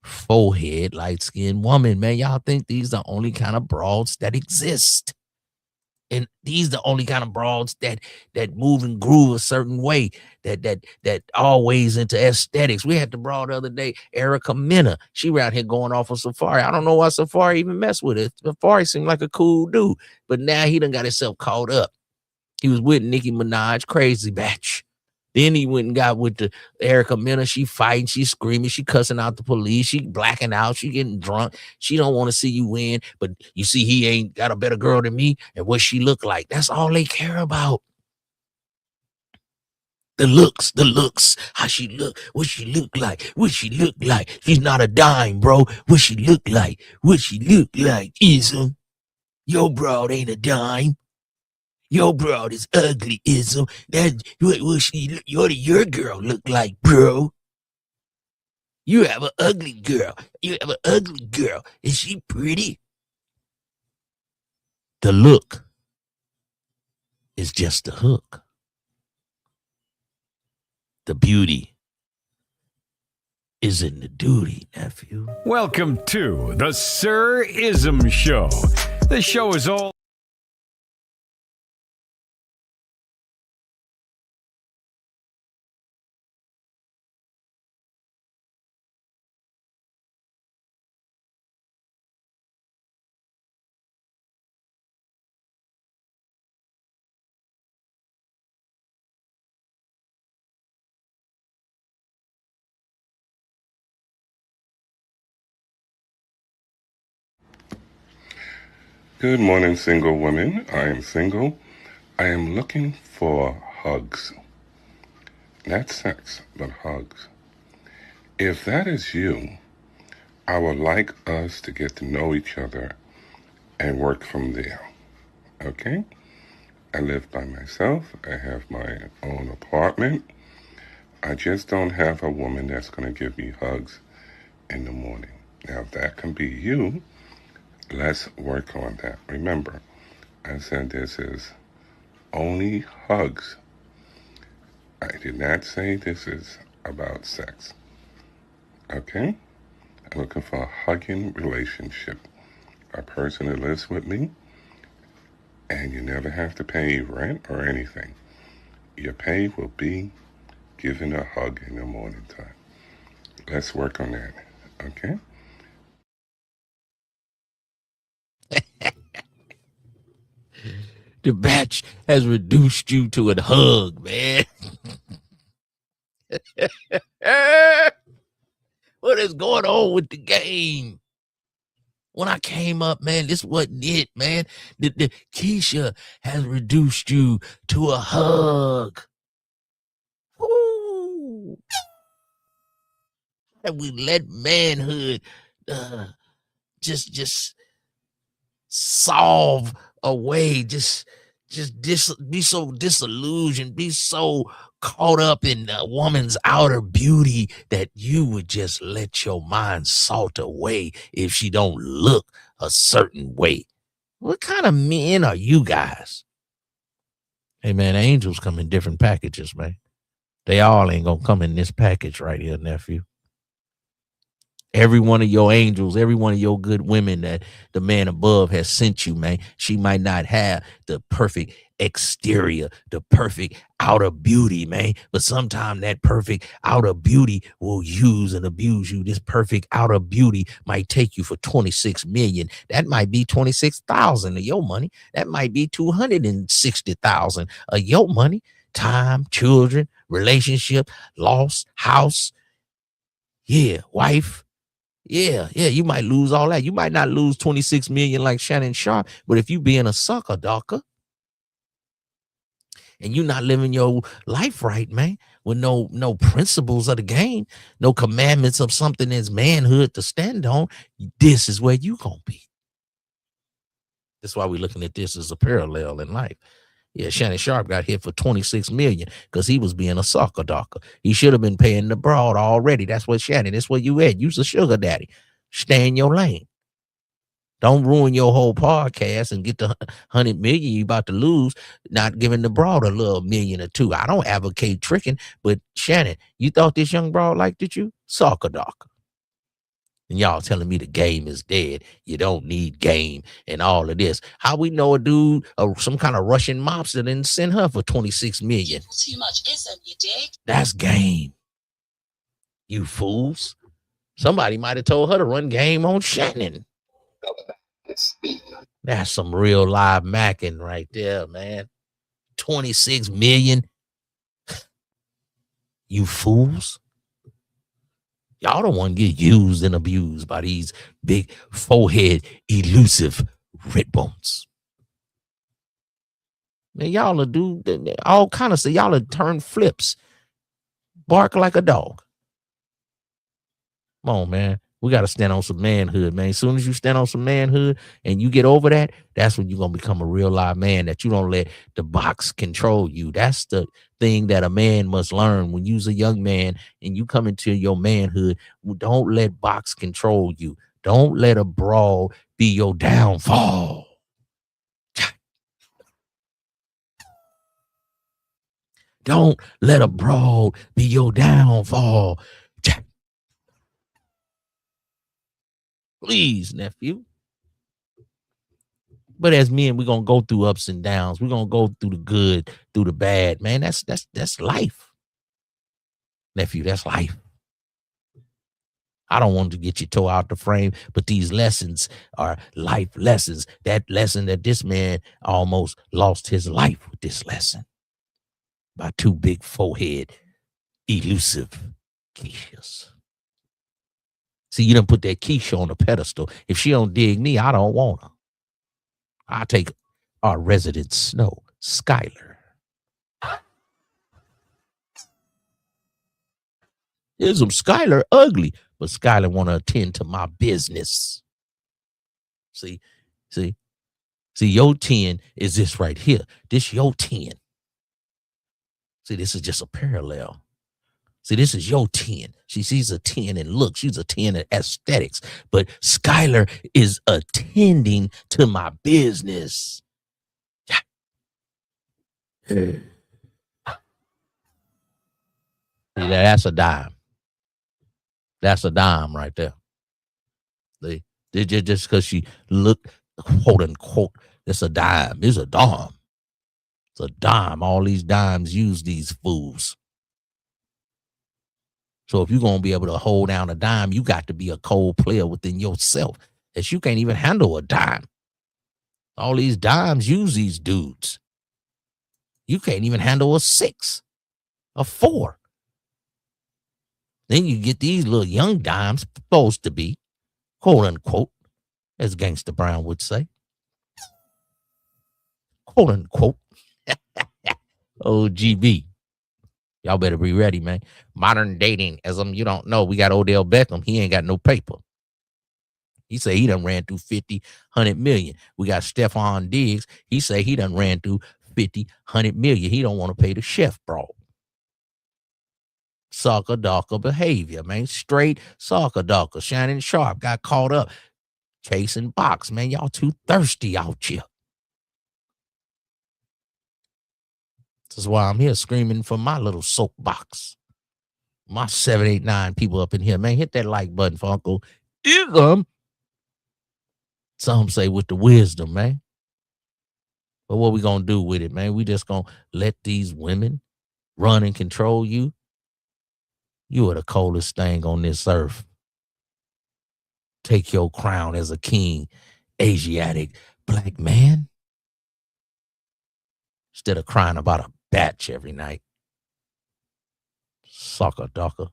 forehead, light-skinned woman. Man, y'all think these are the only kind of broads that exist. And these the only kind of broads that move and groove a certain way, that always into aesthetics. We had the broad the other day, Erica Mena. She around here going off on Safari. I don't know why Safari even messed with it. Safari seemed like a cool dude, but now he done got himself caught up. He was with Nicki Minaj, crazy batch. Then he went and got with the Erica Mena. She fighting, she screaming, she cussing out the police, she blacking out, she getting drunk. She don't want to see you win, but you see he ain't got a better girl than me and what she look like. That's all they care about. The looks, how she look, what she look like, what she look like. She's not a dime, bro. What she look like, what she look like, Ism. Your broad ain't a dime. Your broad is ugly, Ism. That's what your girl look like, bro. You have an ugly girl. You have an ugly girl. Is she pretty? The look is just the hook. The beauty is in the duty, nephew. Welcome to the Sir Ism Show. The show is all... Good morning, single women. I am single. I am looking for hugs. Not sex, but hugs. If that is you, I would like us to get to know each other and work from there. Okay? I live by myself. I have my own apartment. I just don't have a woman that's going to give me hugs in the morning. Now, if that can be you, let's work on that. Remember, I said this is only hugs. I did not say this is about sex. Okay? I'm looking for a hugging relationship. A person that lives with me, and you never have to pay rent or anything. Your pay will be giving a hug in the morning time. Let's work on that. Okay? The batch has reduced you to a hug, man. What is going on with the game? When I came up, man, this wasn't it, man. The Keisha has reduced you to a hug. Woo. And we let manhood just solve away, just be so disillusioned, be so caught up in a woman's outer beauty that you would just let your mind salt away if she don't look a certain way. What kind of men are you guys? Hey man, angels come in different packages, man. They all ain't gonna come in this package right here, nephew. Every one of your angels, every one of your good women that the man above has sent you, man, she might not have the perfect exterior, the perfect outer beauty, man. But sometimes that perfect outer beauty will use and abuse you. This perfect outer beauty might take you for 26 million. That might be 26,000 of your money. That might be 260,000 of your money. Time, children, relationship, lost house. Yeah, wife. Yeah, you might lose all that. You might not lose 26 million like Shannon Sharp, but if you being a sucker, Docker, and you not living your life right, man, with no principles of the game, no commandments of something that's manhood to stand on, this is where you gonna be. That's why we're looking at this as a parallel in life. Yeah, Shannon Sharp got hit for 26 million because he was being a sucker Docker. He should have been paying the broad already. That's what Shannon, that's where you at. You's a sugar daddy. Stay in your lane. Don't ruin your whole podcast and get the 100 million you about to lose, not giving the broad a little million or two. I don't advocate tricking, but Shannon, you thought this young broad liked it, you? Soccer doc. And y'all telling me the game is dead. You don't need game and all of this. How we know a dude, some kind of Russian mobster didn't send her for 26 million? Too much ism, you dig? That's game. You fools. Somebody might have told her to run game on Shannon. That's some real live macking right there, man. 26 million. You fools. Y'all don't want to get used and abused by these big forehead elusive red bones. Man, y'all will do all kind of stuff. Y'all will turn flips. Bark like a dog. Come on, man. We got to stand on some manhood, man. As soon as you stand on some manhood and you get over that, that's when you're going to become a real live man, that you don't let the box control you. That's the thing that a man must learn when you're a young man and you come into your manhood. Don't let box control you. Don't let a brawl be your downfall. Don't let a brawl be your downfall. Please, nephew. But as men, we're gonna go through ups and downs. We're gonna go through the good, through the bad. Man, that's life. Nephew, that's life. I don't want to get your toe out the frame, but these lessons are life lessons. That lesson that this man almost lost his life with this lesson by two big forehead, elusive Keishas. See, you done put that Keisha on a pedestal. If she don't dig me, I don't want her. I take our resident Snow, Skylar. Ism Skylar ugly, but Skylar want to attend to my business. See, your 10 is this right here. This your 10. See, this is just a parallel. See, this is your 10. She's a 10 in look. She's a 10 in aesthetics. But Skylar is attending to my business. Yeah. See, that's a dime. That's a dime right there. See, just because she looked, quote unquote, it's a dime. It's a dime. It's a dime. All these dimes use these fools. So if you're going to be able to hold down a dime, you got to be a cold player within yourself. That you can't even handle a dime. All these dimes use these dudes. You can't even handle a 6, a 4. Then you get these little young dimes supposed to be, quote unquote, as Gangsta Brown would say, quote unquote, OGB. Y'all better be ready, man. Modern dating, as you don't know, we got Odell Beckham. He ain't got no paper. He say he done ran through 50, 100 million. We got Stefon Diggs. He say he done ran through 50, 100 million. He don't want to pay the chef, bro. Soccer darker behavior, man. Straight soccer darker. Shannon Sharp got caught up chasing box, man. Y'all too thirsty out here. This is why I'm here screaming for my little soapbox. My 789 people up in here, man. Hit that like button for Uncle Ism. Some say with the wisdom, man. But what we gonna do with it, man? We just gonna let these women run and control you? You are the coldest thing on this earth. Take your crown as a king, Asiatic black man, instead of crying about a batch every night. Sucker ducker.